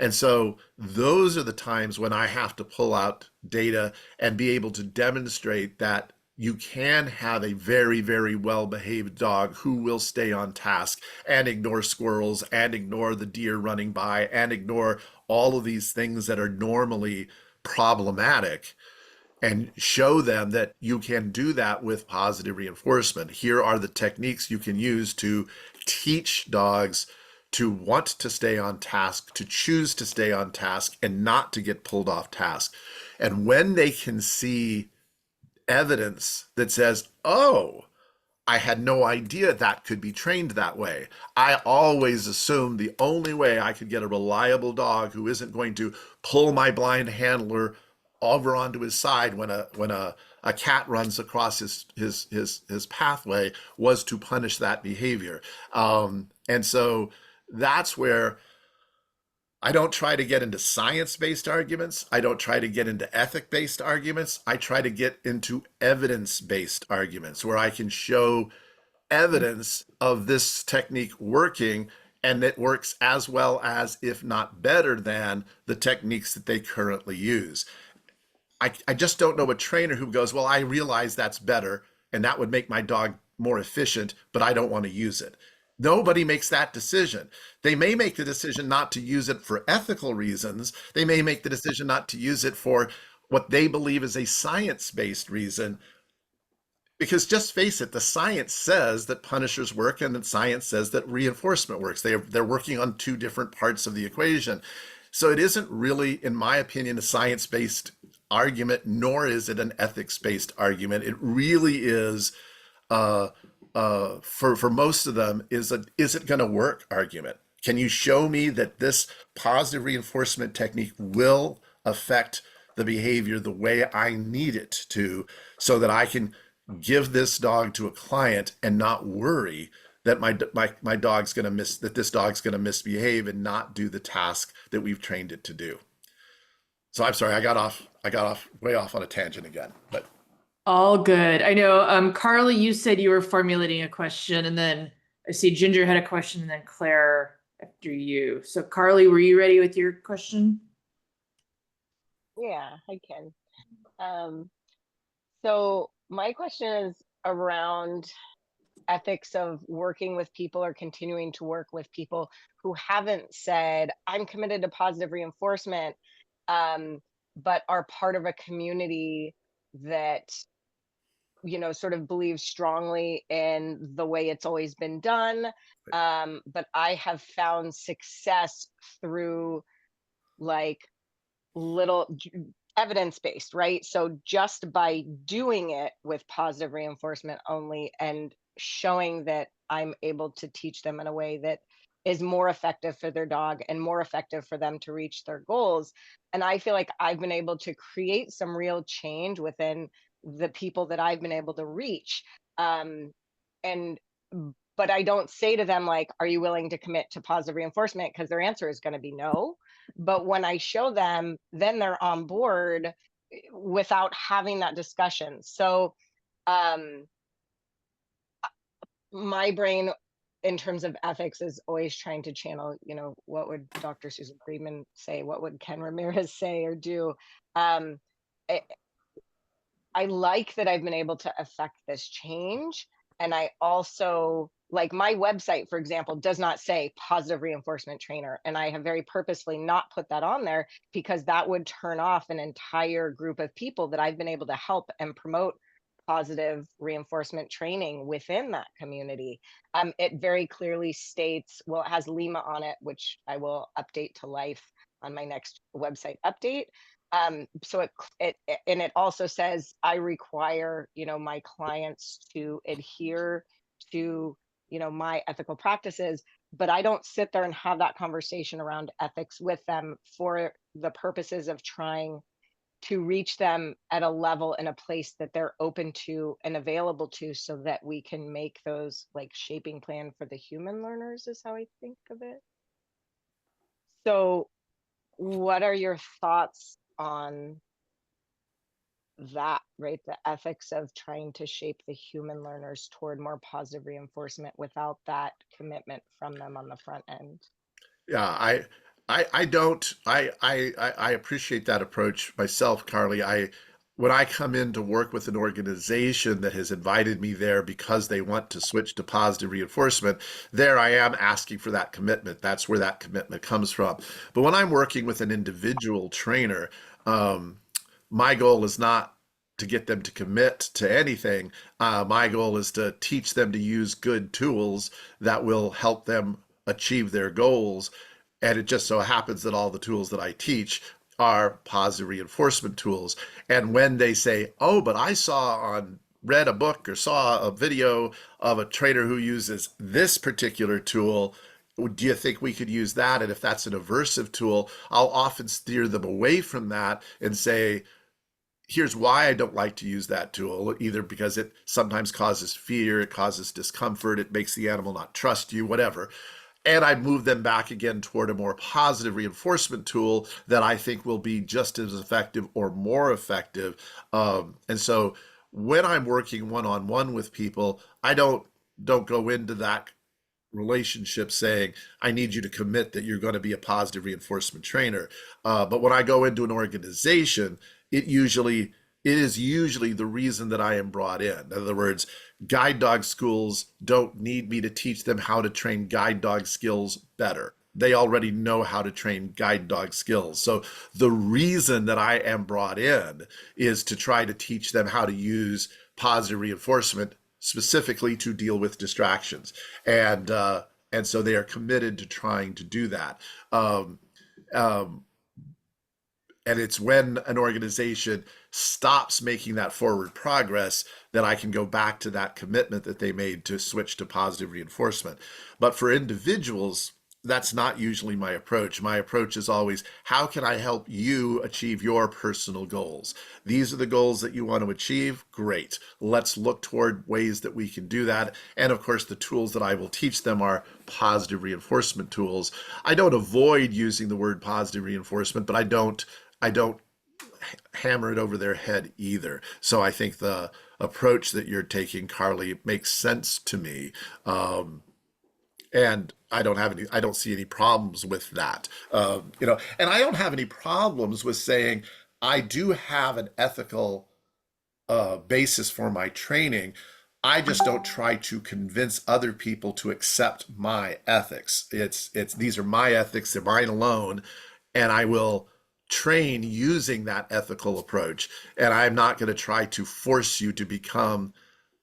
And so those are the times when I have to pull out data and be able to demonstrate that you can have a very, very well behaved dog who will stay on task and ignore squirrels and ignore the deer running by and ignore all of these things that are normally problematic, and show them that you can do that with positive reinforcement. Here are the techniques you can use to teach dogs to want to stay on task, to choose to stay on task, and not to get pulled off task. And when they can see evidence that says, oh, I had no idea that could be trained that way. I always assumed the only way I could get a reliable dog who isn't going to pull my blind handler over onto his side when a cat runs across his pathway was to punish that behavior. And so that's where I don't try to get into science-based arguments. I don't try to get into ethic-based arguments. I try to get into evidence-based arguments where I can show evidence of this technique working, and it works as well as, if not better than, the techniques that they currently use. I just don't know a trainer who goes, well, I realize that's better and that would make my dog more efficient, but I don't want to use it. Nobody makes that decision. They may make the decision not to use it for ethical reasons. They may make the decision not to use it for what they believe is a science-based reason. Because just face it, the science says that punishers work and the science says that reinforcement works. They're working on two different parts of the equation. So it isn't really, in my opinion, a science-based argument, nor is it an ethics-based argument. It really is, for most of them, is it going to work argument. Can you show me that this positive reinforcement technique will affect the behavior the way I need it to, so that I can give this dog to a client and not worry that my dog's going to this dog's going to misbehave and not do the task that we've trained it to do. So I'm sorry, I got off way off on a tangent again, but All good. I know, Carly, you said you were formulating a question, and then I see Ginger had a question, and then Claire after you. So Carly, were you ready with your question? Yeah, I can. So my question is around ethics of working with people or continuing to work with people who haven't said, I'm committed to positive reinforcement, but are part of a community that, sort of believes strongly in the way it's always been done. But I have found success through like little evidence-based, right? So just by doing it with positive reinforcement only and showing that I'm able to teach them in a way that is more effective for their dog and more effective for them to reach their goals. And I feel like I've been able to create some real change within the people that I've been able to reach. And but I don't say to them like, are you willing to commit to positive reinforcement? Because their answer is going to be no. But when I show them, then they're on board without having that discussion. So my brain in terms of ethics is always trying to channel, what would Dr. Susan Friedman say? What would Ken Ramirez say or do? I like that I've been able to affect this change. And I also, like my website, for example, does not say positive reinforcement trainer. And I have very purposefully not put that on there because that would turn off an entire group of people that I've been able to help and promote positive reinforcement training within that community. It very clearly states, well, it has Lima on it, which I will update to life on my next website update. So it also says I require, my clients to adhere to, my ethical practices, but I don't sit there and have that conversation around ethics with them for the purposes of trying to reach them at a level and a place that they're open to and available to, so that we can make those like shaping plan for the human learners is how I think of it. So what are your thoughts on that, right? The ethics of trying to shape the human learners toward more positive reinforcement without that commitment from them on the front end. yeah, I don't I appreciate that approach myself, Carly. When I come in to work with an organization that has invited me there because they want to switch to positive reinforcement, there I am asking for that commitment. That's where that commitment comes from. But when I'm working with an individual trainer, um, my goal is not to get them to commit to anything. My goal is to teach them to use good tools that will help them achieve their goals. And it just so happens that all the tools that I teach are positive reinforcement tools. And when they say, oh, but I read a book or saw a video of a trainer who uses this particular tool, do you think we could use that? And if that's an aversive tool, I'll often steer them away from that and say, here's why I don't like to use that tool, either because it sometimes causes fear, it causes discomfort, it makes the animal not trust you, whatever. And I move them back again toward a more positive reinforcement tool that I think will be just as effective or more effective. And so when I'm working one-on-one with people, I don't go into that relationship saying, I need you to commit that you're going to be a positive reinforcement trainer. But when I go into an organization, it is usually the reason that I am brought in. In other words, guide dog schools don't need me to teach them how to train guide dog skills better. They already know how to train guide dog skills. So the reason that I am brought in is to try to teach them how to use positive reinforcement specifically to deal with distractions. And so they are committed to trying to do that. And it's when an organization stops making that forward progress that I can go back to that commitment that they made to switch to positive reinforcement. But for individuals, that's not usually my approach. My approach is always, how can I help you achieve your personal goals? These are the goals that you want to achieve. Great. Let's look toward ways that we can do that. And of course, the tools that I will teach them are positive reinforcement tools. I don't avoid using the word positive reinforcement, but I don't hammer it over their head either. So I think the approach that you're taking, Carly, makes sense to me. And I don't see any problems with that. And I don't have any problems with saying I do have an ethical basis for my training. I just don't try to convince other people to accept my ethics. These are my ethics, they're mine alone, and I will train using that ethical approach. And I'm not going to try to force you to become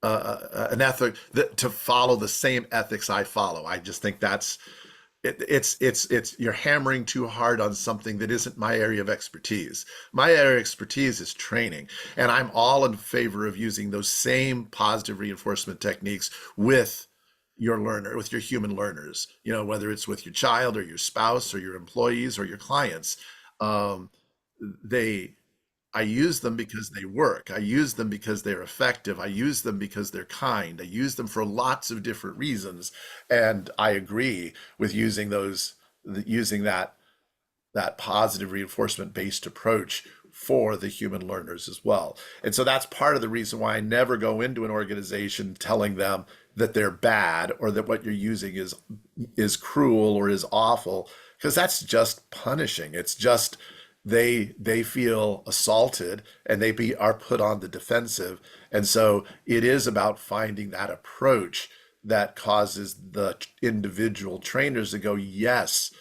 an ethic to follow the same ethics I follow. I just think you're hammering too hard on something that isn't my area of expertise. My area of expertise is training, and I'm all in favor of using those same positive reinforcement techniques with your human learners, whether it's with your child or your spouse or your employees or your clients. I use them because they work. I use them because they're effective. I use them because they're kind. I use them for lots of different reasons. And I agree with using that positive reinforcement based approach for the human learners as well. And so that's part of the reason why I never go into an organization telling them that they're bad or that what you're using is cruel or is awful, because that's just punishing. It's just they feel assaulted and they are put on the defensive. And so it is about finding that approach that causes the individual trainers to go, yes,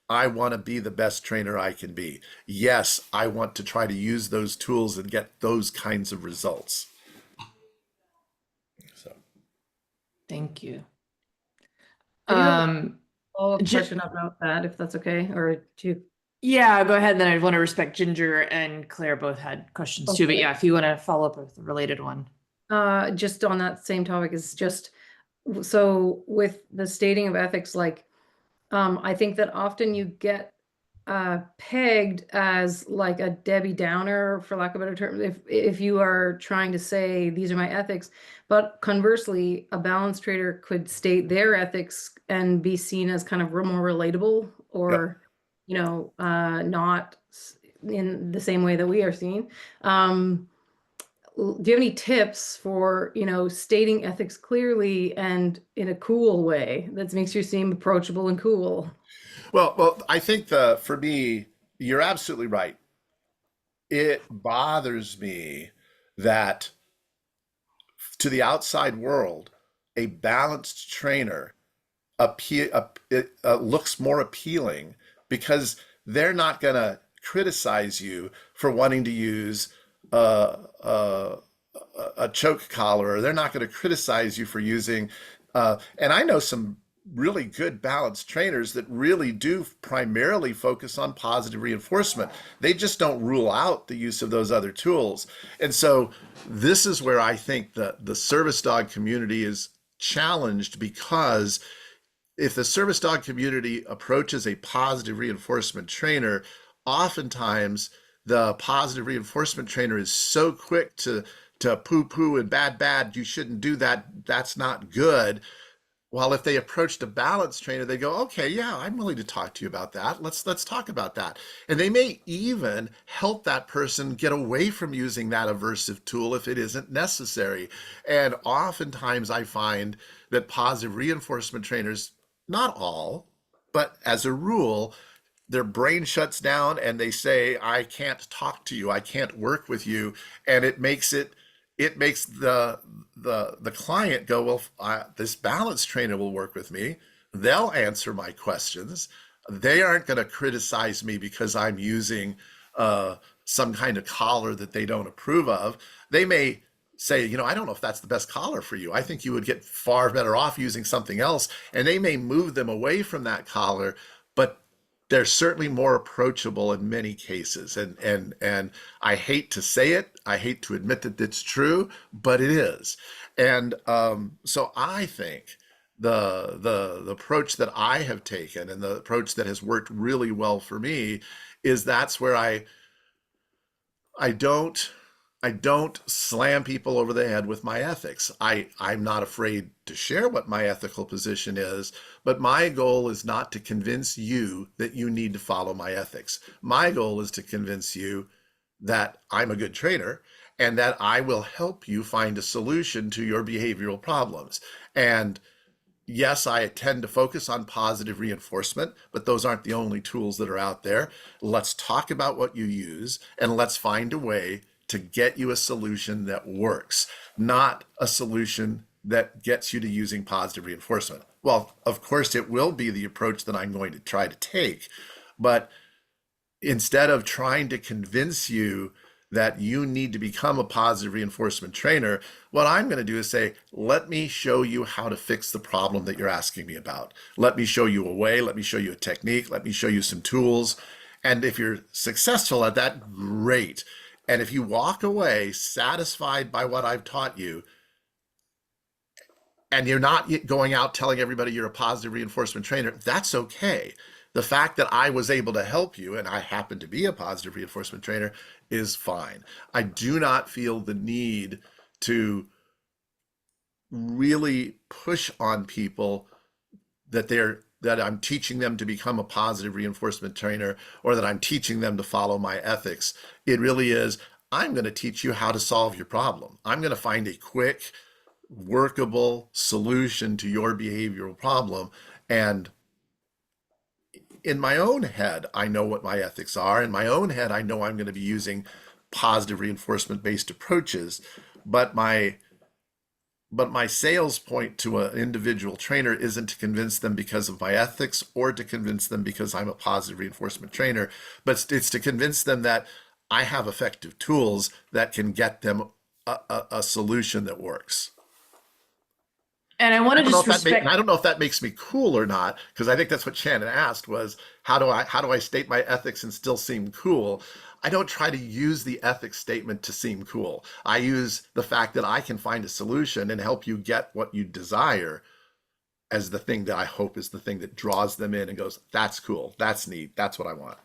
I want to be the best trainer I can be. Yes, I want to try to use those tools and get those kinds of results. So, Thank you. I do have a follow-up Gi- question about that, if that's okay, or to. Yeah, go ahead. Then I'd want to respect Ginger and Claire both had questions too. But Okay. yeah, if you want to follow up with a related one. Just on that same topic is just, so with the stating of ethics, like, I think that often you get pegged as like a Debbie Downer, for lack of a better term, if you are trying to say these are my ethics. But conversely, a balanced trader could state their ethics and be seen as kind of more relatable, or not in the same way that we are seen. do you have any tips for, stating ethics clearly and in a cool way that makes you seem approachable and cool? Well, I think for me, you're absolutely right. It bothers me that to the outside world, a balanced trainer looks more appealing because they're not going to criticize you for wanting to use a, a, a choke collar, or they're not going to criticize you for using. And I know some really good balanced trainers that really do primarily focus on positive reinforcement. They just don't rule out the use of those other tools. And so this is where I think the service dog community is challenged, because if the service dog community approaches a positive reinforcement trainer, oftentimes the positive reinforcement trainer is so quick to poo-poo and bad, you shouldn't do that, that's not good. While if they approached a balance trainer, they go, okay, yeah, I'm willing to talk to you about that. Let's talk about that. And they may even help that person get away from using that aversive tool if it isn't necessary. And oftentimes I find that positive reinforcement trainers, not all, but as a rule, their brain shuts down and they say, I can't talk to you, I can't work with you. And it makes the client go, well, this balance trainer will work with me. They'll answer my questions. They aren't going to criticize me because I'm using some kind of collar that they don't approve of. They may say, I don't know if that's the best collar for you. I think you would get far better off using something else. And they may move them away from that collar, but they're certainly more approachable in many cases. And I hate to say it, I hate to admit that it's true, but it is. And so I think the approach that I have taken, and the approach that has worked really well for me, is that's where I don't slam people over the head with my ethics. I'm not afraid to share what my ethical position is, but my goal is not to convince you that you need to follow my ethics. My goal is to convince you that I'm a good trainer and that I will help you find a solution to your behavioral problems. And yes, I tend to focus on positive reinforcement, but those aren't the only tools that are out there. Let's talk about what you use, and let's find a way to get you a solution that works, not a solution that gets you to using positive reinforcement. Well, of course, it will be the approach that I'm going to try to take, but instead of trying to convince you that you need to become a positive reinforcement trainer, what I'm going to do is say, let me show you how to fix the problem that you're asking me about. Let me show you a way, let me show you a technique, let me show you some tools. And if you're successful at that, great. And if you walk away satisfied by what I've taught you, and you're not going out telling everybody you're a positive reinforcement trainer, that's okay. The fact that I was able to help you, and I happen to be a positive reinforcement trainer, is fine. I do not feel the need to really push on people that I'm teaching them to become a positive reinforcement trainer, or that I'm teaching them to follow my ethics. It really is, I'm going to teach you how to solve your problem. I'm going to find a quick, workable solution to your behavioral problem. And in my own head, I know what my ethics are. In my own head, I know I'm going to be using positive reinforcement-based approaches, but my sales point to an individual trainer isn't to convince them because of my ethics or to convince them because I'm a positive reinforcement trainer, but it's to convince them that I have effective tools that can get them a solution that works. And I want to just respect. I don't know if that makes me cool or not, because I think that's what Shannon asked was, how do I state my ethics and still seem cool? I don't try to use the ethics statement to seem cool. I use the fact that I can find a solution and help you get what you desire as the thing that I hope is the thing that draws them in and goes, that's cool, that's neat, that's what I want.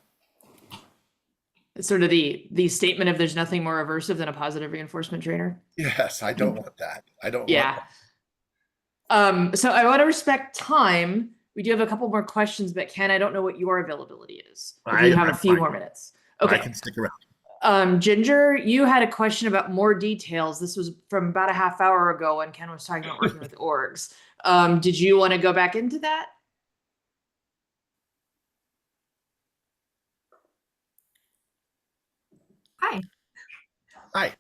It's sort of the statement of there's nothing more aversive than a positive reinforcement trainer. Yes, I don't want that. I don't want Yeah. that. So I want to respect time. We do have a couple more questions, but Ken, I don't know what your availability is. If you have a few more minutes. Okay. I can stick around. Ginger, you had a question about more details. This was from about a half hour ago when Ken was talking about working with orgs. Did you want to go back into that? Hi. Hi.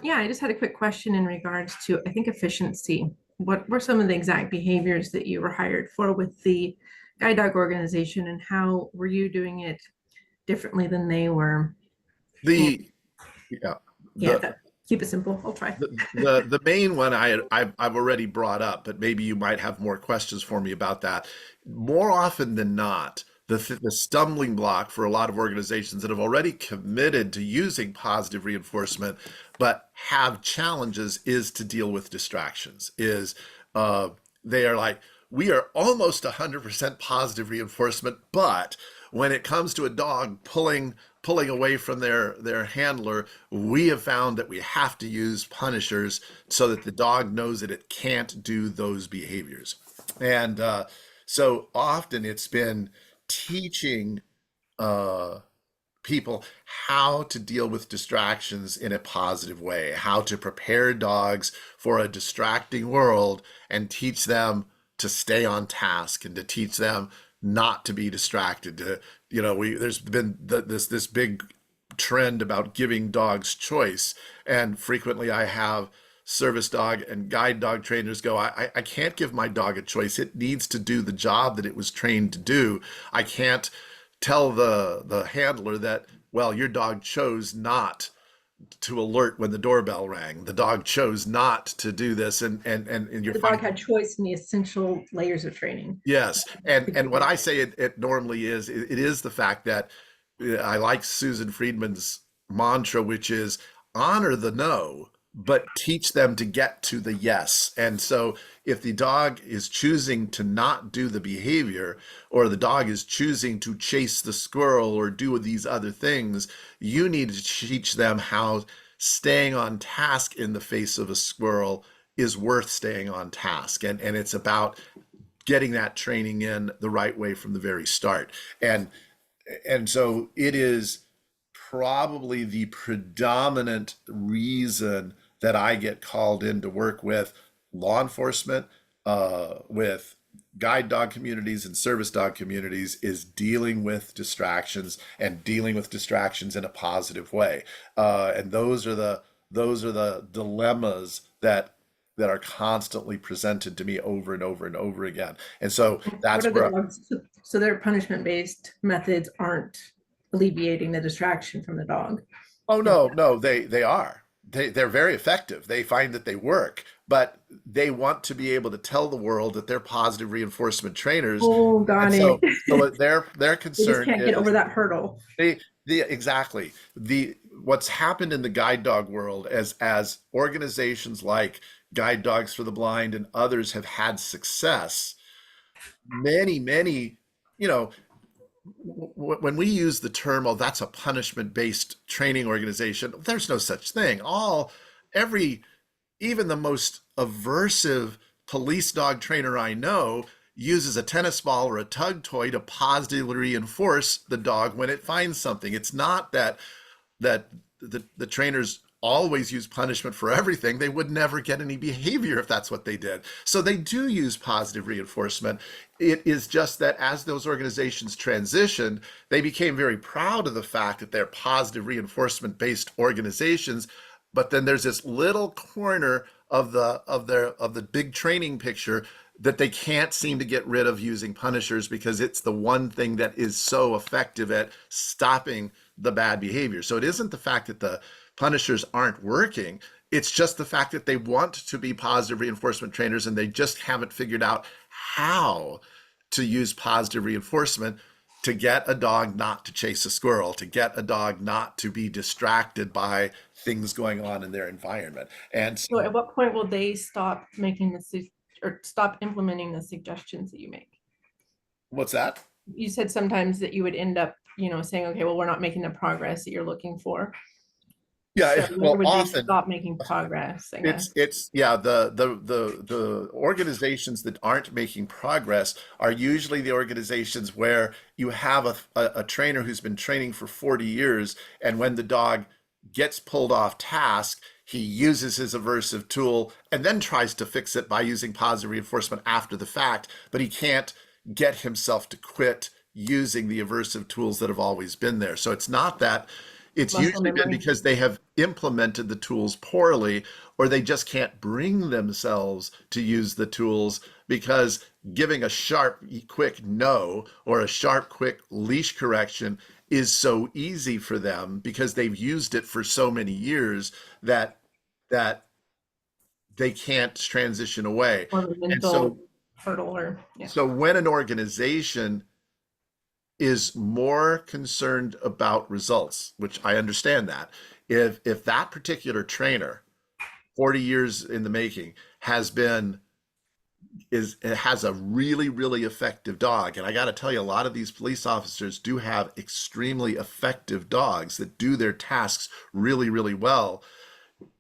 Yeah, I just had a quick question in regards to, I think, efficiency. What were some of the exact behaviors that you were hired for with the guide dog organization, and how were you doing it differently than they were? The yeah Yeah, the keep it simple. I'll try. the main one I've already brought up, but maybe you might have more questions for me about that. More often than not, the stumbling block for a lot of organizations that have already committed to using positive reinforcement but have challenges is to deal with distractions. Uh, they are like, we are almost 100% positive reinforcement, but when it comes to a dog pulling away from their handler, we have found that we have to use punishers so that the dog knows that it can't do those behaviors. And so often it's been teaching uh, people how to deal with distractions in a positive way, how to prepare dogs for a distracting world and teach them to stay on task and to teach them not to be distracted. There's been this big trend about giving dogs choice, and frequently I have service dog and guide dog trainers go, I can't give my dog a choice. It needs to do the job that it was trained to do. I can't tell the handler that, well, your dog chose not to alert when the doorbell rang. The dog chose not to do this, and you're The dog had choice in the essential layers of training. yes. And what I say it normally is, it is the fact that I like Susan Friedman's mantra, which is honor the no, but teach them to get to the yes. And so if the dog is choosing to not do the behavior, or the dog is choosing to chase the squirrel or do these other things, you need to teach them how staying on task in the face of a squirrel is worth staying on task. And it's about getting that training in the right way from the very start. And so it is probably the predominant reason that I get called in to work with law enforcement, with guide dog communities and service dog communities, is dealing with distractions and dealing with distractions in a positive way. And those are the dilemmas that are constantly presented to me over and over and over again. And so that's What are where so their punishment-based methods aren't alleviating the distraction from the dog. oh no, they are. They're very effective. They find that they work, but they want to be able to tell the world that they're positive reinforcement trainers. Oh, got And it. so what their They just concern can't get over that hurdle. exactly what's happened in the guide dog world as organizations like Guide Dogs for the Blind and others have had success. Many, you know, when we use the term, oh, that's a punishment-based training organization, there's no such thing. Even the most aversive police dog trainer I know uses a tennis ball or a tug toy to positively reinforce the dog when it finds something. It's not that the trainers always use punishment for everything. They would never get any behavior if that's what they did. So they do use positive reinforcement. It is just that as those organizations transitioned, they became very proud of the fact that they're positive reinforcement based organizations. But then there's this little corner of the big training picture that they can't seem to get rid of using punishers, because it's the one thing that is so effective at stopping the bad behavior. So it isn't the fact that the punishers aren't working. It's just the fact that they want to be positive reinforcement trainers and they just haven't figured out how to use positive reinforcement to get a dog not to chase a squirrel, to get a dog not to be distracted by things going on in their environment. And So at what point will they stop making or stop implementing the suggestions that you make? what's that? You said sometimes that you would end up, saying, okay, well, we're not making the progress that you're looking for. Yeah, So where well, would they often stop making progress, I guess? it's yeah, the organizations that aren't making progress are usually the organizations where you have a trainer who's been training for 40 years, and when the dog gets pulled off task, he uses his aversive tool and then tries to fix it by using positive reinforcement after the fact, but he can't get himself to quit using the aversive tools that have always been there. So it's not that, it's Muscle usually been memory. because they have implemented the tools poorly, or they just can't bring themselves to use the tools because giving a sharp, quick no or a sharp, quick leash correction is so easy for them because they've used it for so many years that that they can't transition away. Or the And mental hurdle, or yeah. so when an organization is more concerned about results, which I understand that, if that particular trainer, 40 years in the making, has a really, really effective dog, and I got to tell you, a lot of these police officers do have extremely effective dogs that do their tasks really, really well.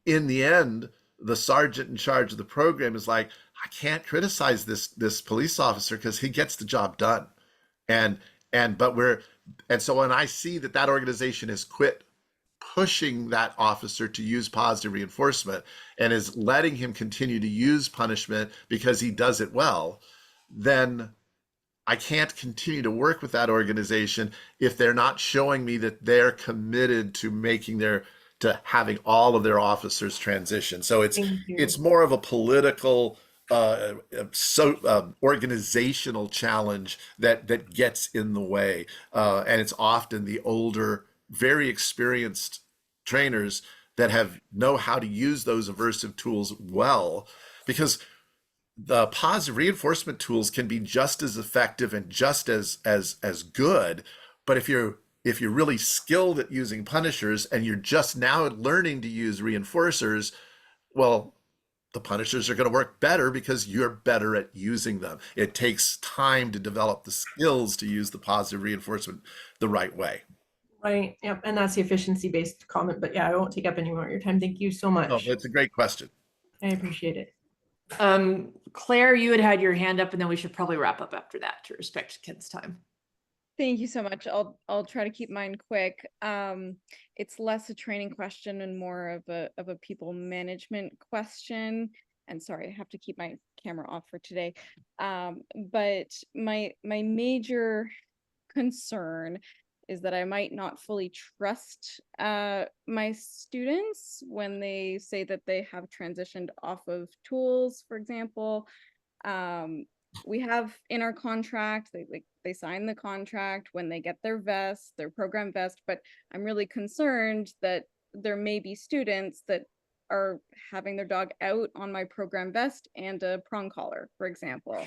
In the end, the sergeant in charge of the program is like, I can't criticize this police officer because he gets the job done. And and but we're and so when I see that organization has quit pushing that officer to use positive reinforcement and is letting him continue to use punishment because he does it well, then I can't continue to work with that organization if they're not showing me that they're committed to to having all of their officers transition. So Thank you. it's more of a political organizational challenge that gets in the way, and it's often the older, very experienced trainers that know how to use those aversive tools well, because the positive reinforcement tools can be just as effective and just as good. But if you're really skilled at using punishers and you're just now learning to use reinforcers, well, the punishers are going to work better because you're better at using them. It takes time to develop the skills to use the positive reinforcement the right way. Right. Yep. And that's the efficiency-based comment. But yeah, I won't take up any more of your time. Thank you so Oh, much. that's a great question. I appreciate it. Claire, you had your hand up, and then we should probably wrap up after that to respect Ken's time. Thank you so much. I'll try to keep mine quick. It's less a training question and more of a people management question. And sorry, I have to keep my camera off for today. But my major concern is that I might not fully trust my students when they say that they have transitioned off of tools, for example. We have in our contract, they sign the contract when they get their vest, their program vest, but I'm really concerned that there may be students that are having their dog out on my program vest and a prong collar, for example.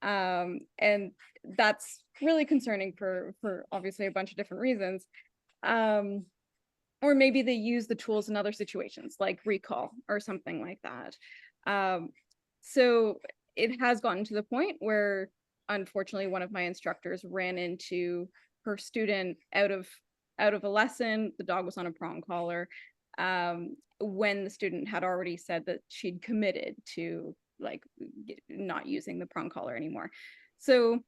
And that's really concerning for obviously a bunch of different reasons. Or maybe they use the tools in other situations like recall or something like that. So it has gotten to the point where unfortunately one of my instructors ran into her student out of a lesson. The dog was on a prong collar, when the student had already said that she'd committed to like not using the prong collar anymore. So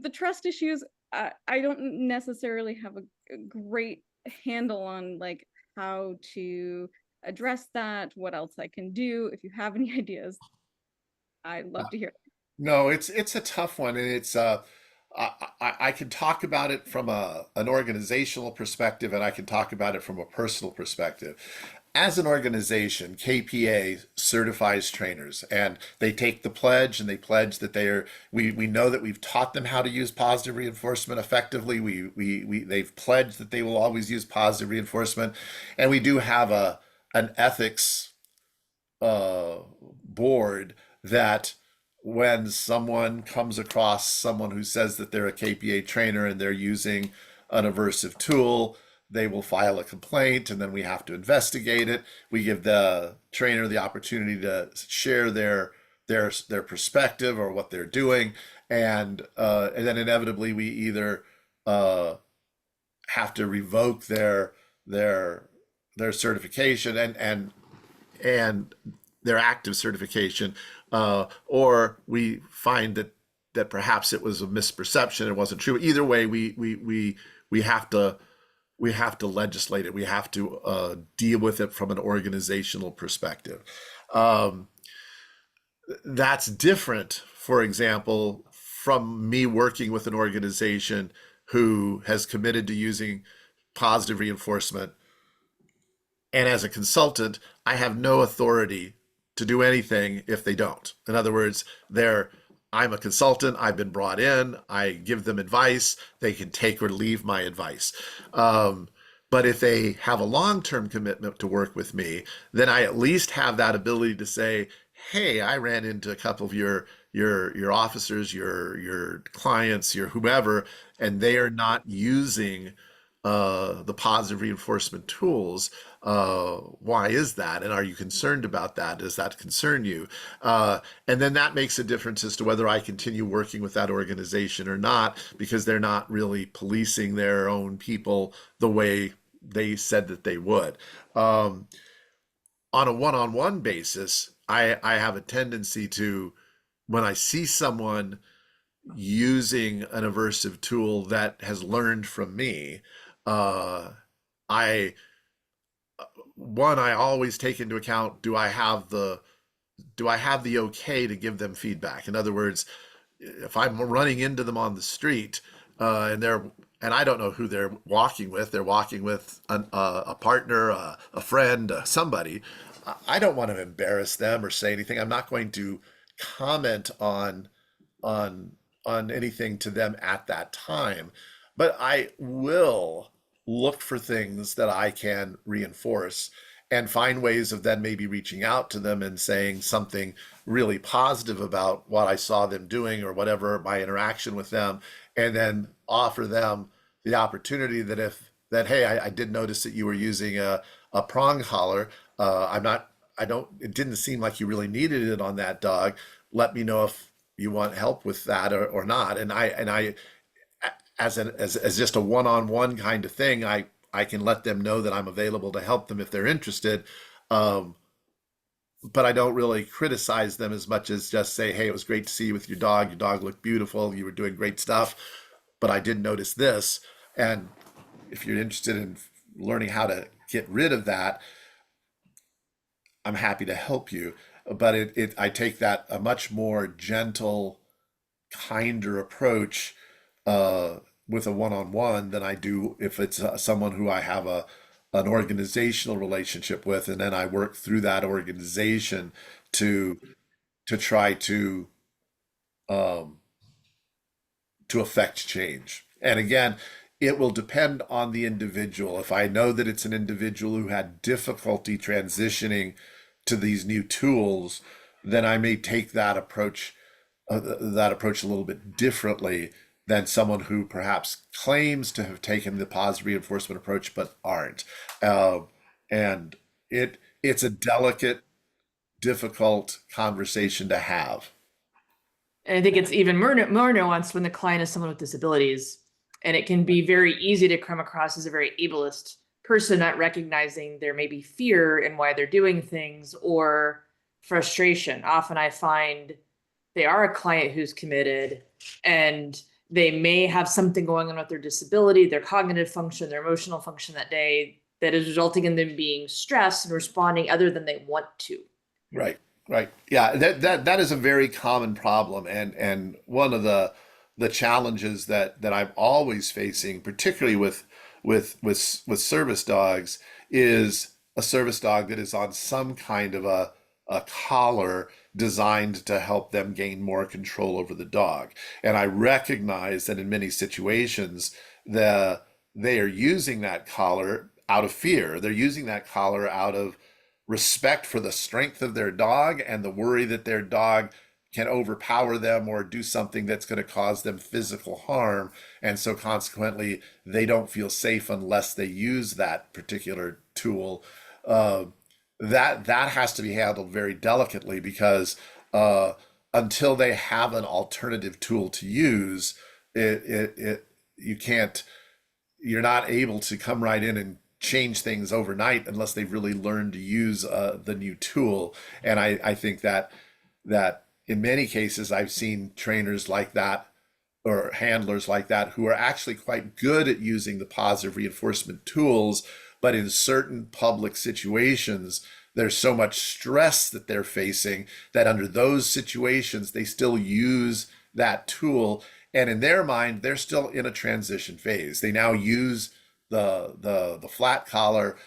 the trust issues, I don't necessarily have a great handle on like how to address that, what else I can do. If you have any ideas, I'd love to hear. No, it's a tough one, and I can talk about it from an organizational perspective, and I can talk about it from a personal perspective. As an organization, KPA certifies trainers, and they take the pledge and they pledge that we know that we've taught them how to use positive reinforcement effectively. They've pledged that they will always use positive reinforcement, and we do have an ethics board that when someone comes across someone who says that they're a KPA trainer and they're using an aversive tool, they will file a complaint, and then we have to investigate it. We give the trainer the opportunity to share their perspective or what they're doing, and then inevitably we either have to revoke their their certification and their active certification, or we find that perhaps it was a misperception, it wasn't true. Either way, we have to legislate it. We have to deal with it from an organizational perspective. That's different, for example, from me working with an organization who has committed to using positive reinforcement. And as a consultant, I have no authority to do anything if they don't. In other words, I'm a consultant, I've been brought in, I give them advice, they can take or leave my advice. But if they have a long-term commitment to work with me, then I at least have that ability to say, hey, I ran into a couple of your officers, your clients, your whomever, and they are not using the positive reinforcement tools. Why is that? And are you concerned about that? Does that concern you? And then that makes a difference as to whether I continue working with that organization or not, because they're not really policing their own people the way they said that they would. On a one-on-one basis, I have a tendency to, when I see someone using an aversive tool that has learned from me, I always take into account, do I have the okay to give them feedback? In other words, if I'm running into them on the street, and I don't know who they're walking with a partner, a friend, somebody, I don't want to embarrass them or say anything. I'm not going to comment on anything to them at that time, but I will look for things that I can reinforce and find ways of then maybe reaching out to them and saying something really positive about what I saw them doing or whatever, my interaction with them, and then offer them the opportunity hey, I did notice that you were using a prong collar. It didn't seem like you really needed it on that dog. Let me know if you want help with that or not. And I as just a one-on-one kind of thing, I can let them know that I'm available to help them if they're interested. But I don't really criticize them as much as just say, hey, it was great to see you with your dog. Your dog looked beautiful. You were doing great stuff, but I did notice this. And if you're interested in learning how to get rid of that, I'm happy to help you. But I take that a much more gentle, kinder approach with a one-on-one than I do if it's someone who I have an organizational relationship with, and then I work through that organization to try to affect change. And again, it will depend on the individual. If I know that it's an individual who had difficulty transitioning to these new tools, then I may take that approach a little bit differently than someone who perhaps claims to have taken the positive reinforcement approach but aren't. And it's a delicate, difficult conversation to have. And I think it's even more nuanced when the client is someone with disabilities, and it can be very easy to come across as a very ableist person, not recognizing there may be fear in why they're doing things or frustration. Often I find they are a client who's committed, and they may have something going on with their disability, their cognitive function, their emotional function that day that is resulting in them being stressed and responding other than they want to. Right. Yeah, that is a very common problem, and one of the challenges that I'm always facing, particularly with service dogs, is a service dog that is on some kind of a collar designed to help them gain more control over the dog. And I recognize that in many situations they are using that collar out of fear. They're using that collar out of respect for the strength of their dog and the worry that their dog can overpower them or do something that's going to cause them physical harm. And so consequently, they don't feel safe unless they use that particular tool. That has to be handled very delicately, because until they have an alternative tool to use, you're not able to come right in change things overnight unless they've really learned to use the new tool. And I think that in many cases I've seen trainers like that or handlers like that who are actually quite good at using the positive reinforcement tools, but in certain public situations, there's so much stress that they're facing that under those situations, they still use that tool. And in their mind, they're still in a transition phase. They now use the flat collar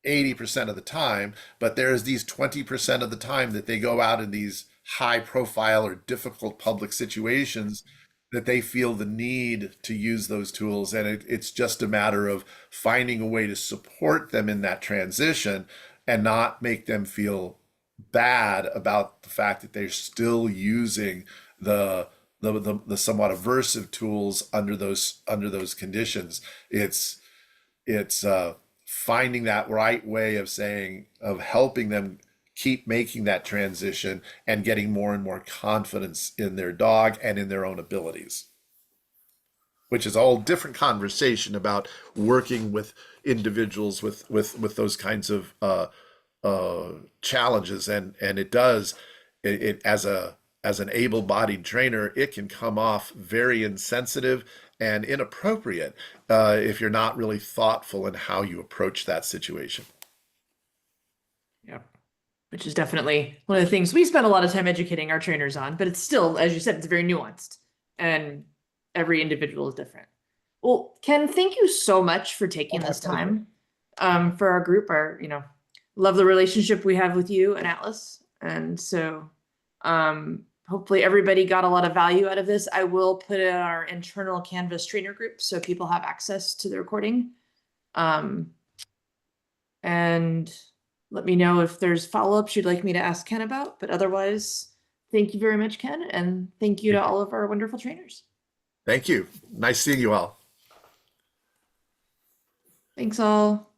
80% of the time, but there's these 20% of the time that they go out in these high profile or difficult public situations that they feel the need to use those tools. And it's just a matter of finding a way to support them in that transition and not make them feel bad about the fact that they're still using the somewhat aversive tools under those conditions. It's finding that right way of helping them keep making that transition and getting more and more confidence in their dog and in their own abilities, which is a whole different conversation about working with individuals with those kinds of challenges. And it as an able-bodied trainer, it can come off very insensitive and inappropriate if you're not really thoughtful in how you approach that situation. Yeah. Which is definitely one of the things we spend a lot of time educating our trainers on, but it's still, as you said, it's very nuanced and every individual is different. Well, Ken, thank you so much for taking this time for our group. Love the relationship we have with you and Atlas. And so hopefully everybody got a lot of value out of this. I will put in our internal Canvas trainer group so people have access to the recording. And let me know if there's follow-ups you'd like me to ask Ken about. But otherwise, thank you very much, Ken. And thank you to all of our wonderful trainers. Thank you. Nice seeing you all. Thanks all.